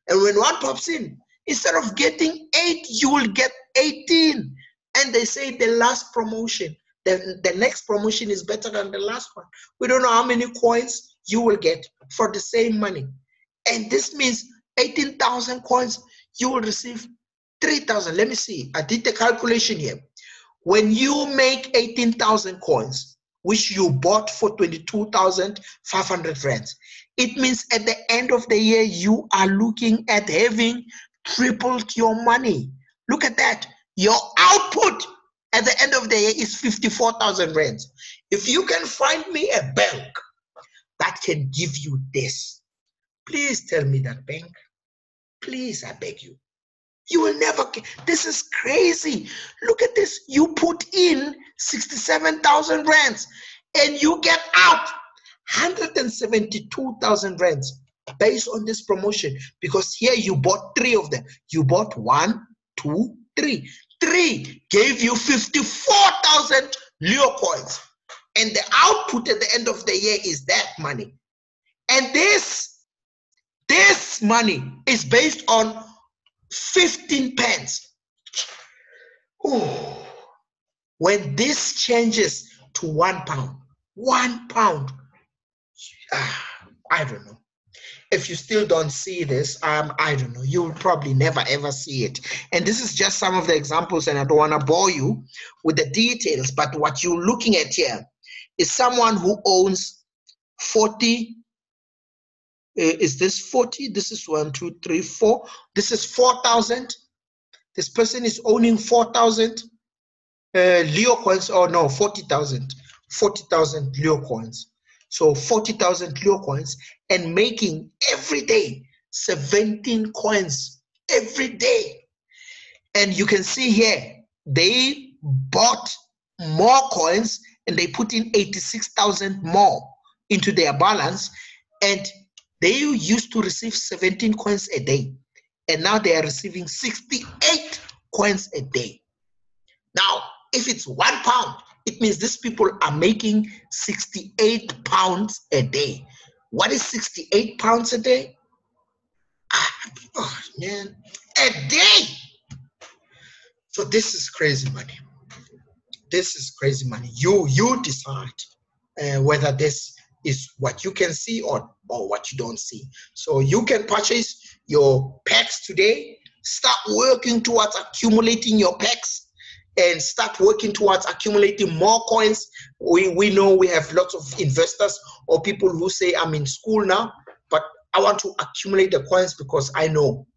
And when one pops in, instead of getting 8, you will get 18. And they say the last promotion, the next promotion is better than the last one. We don't know how many coins you will get for the same money. And this means 18,000 coins, you will receive 3,000. Let me see. I did the calculation here. When you make 18,000 coins, which you bought for 22,500 rands, It means at the end of the year, you are looking at having tripled your money. Look at that. Your output at the end of the year is 54,000 rands. If you can find me a bank that can give you this, please tell me that bank. Please, I beg you. You will never get, this is crazy. Look at this. You put in 67,000 rands and you get out 172,000 rands based on this promotion, because here you bought 3 of them. You bought 1, 2, 3. 3 gave you 54,000 Leo coins, and the output at the end of the year is that money. And this money is based on 15 pence. Ooh. When this changes to £1, I don't know. If you still don't see this, I don't know. You'll probably never ever see it. And this is just some of the examples, and I don't want to bore you with the details. But what you're looking at here is someone who owns 40. Is this 40? This is 1, 2, 3, 4. This is 4,000. This person is owning 4,000 Leo coins, or no, 40,000. 40,000 Leo coins. So 40,000 Leo coins, and making every day 17 coins every day. And you can see here, they bought more coins and they put in 86,000 more into their balance, and they used to receive 17 coins a day, and now they are receiving 68 coins a day. Now, if it's £1, it means these people are making 68 pounds a day. What is 68 pounds a day? Oh, man, a day. So this is crazy money. This is crazy money. You decide whether this is what you can see or what you don't see. So you can purchase your packs today. Start working towards accumulating your packs, and start working towards accumulating more coins. We know we have lots of investors or people who say, I'm in school now, but I want to accumulate the coins because I know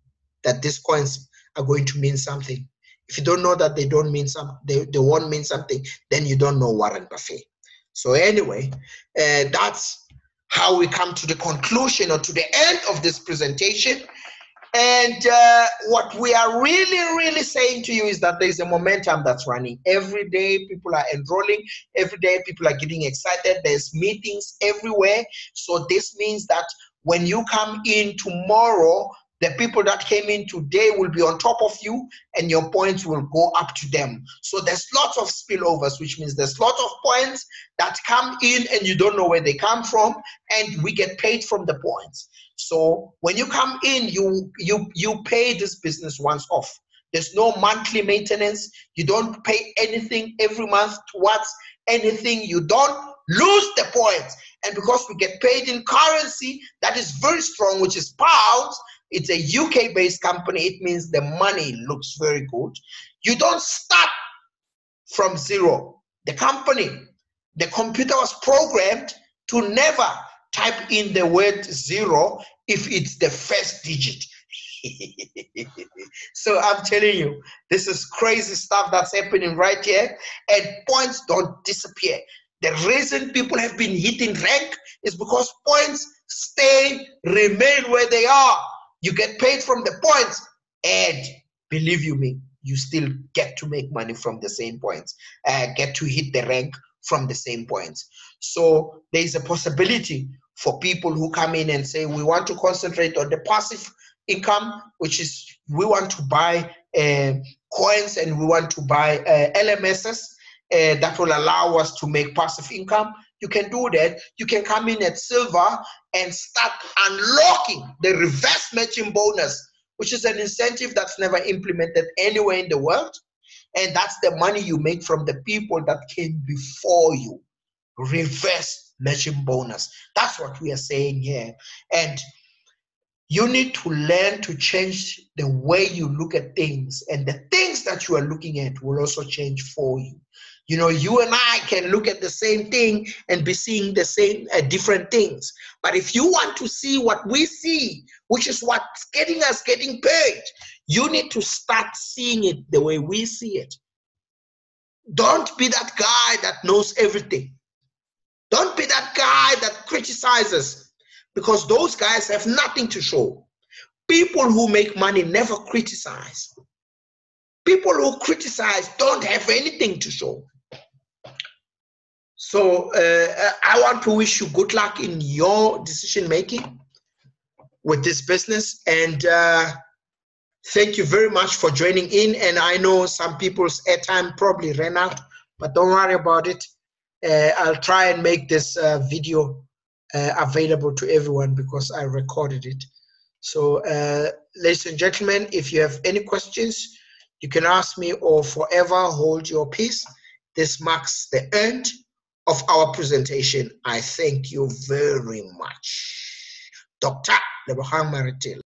that these coins are going to mean something. If you don't know that they don't mean something, they won't mean something, then you don't know Warren Buffett. So anyway, that's how we come to the conclusion or to the end of this presentation. And what we are really saying to you is that there's a momentum that's running. Every day people are enrolling. Every day people are getting excited. There's meetings everywhere. So this means that when you come in tomorrow, the people that came in today will be on top of you, and your points will go up to them. So there's lots of spillovers, which means there's lots of points that come in and you don't know where they come from, and we get paid from the points. So when you come in, you pay this business once off. There's no monthly maintenance. You don't pay anything every month towards anything. You don't lose the points. And because we get paid in currency that is very strong, which is pounds, it's a UK-based company, it means the money looks very good. You don't start from zero. The computer was programmed to never type in the word zero if it's the first digit. So I'm telling you, this is crazy stuff that's happening right here, and points don't disappear. The reason people have been hitting rank is because points remain where they are. You get paid from the points, and believe you me, you still get to make money from the same points, get to hit the rank from the same points. So there is a possibility for people who come in and say, we want to concentrate on the passive income, which is we want to buy coins and we want to buy LMSs that will allow us to make passive income. You can do that. You can come in at silver and start unlocking the reverse matching bonus, which is an incentive that's never implemented anywhere in the world. And that's the money you make from the people that came before you. Reverse matching bonus. That's what we are saying here. And you need to learn to change the way you look at things, and the things that you are looking at will also change for you. You know, you and I can look at the same thing and be seeing the same different things. But if you want to see what we see, which is what's getting us getting paid, you need to start seeing it the way we see it. Don't be that guy that knows everything. Don't be that guy that criticizes, because those guys have nothing to show. People who make money never criticize. People who criticize don't have anything to show. So I want to wish you good luck in your decision making with this business, and thank you very much for joining in. And I know some people's airtime probably ran out, but don't worry about it. I'll try and make this video available to everyone because I recorded it. So ladies and gentlemen, if you have any questions, you can ask me, or forever hold your peace. This marks the end of our presentation. I thank you very much. Dr. Lebogang Maretela.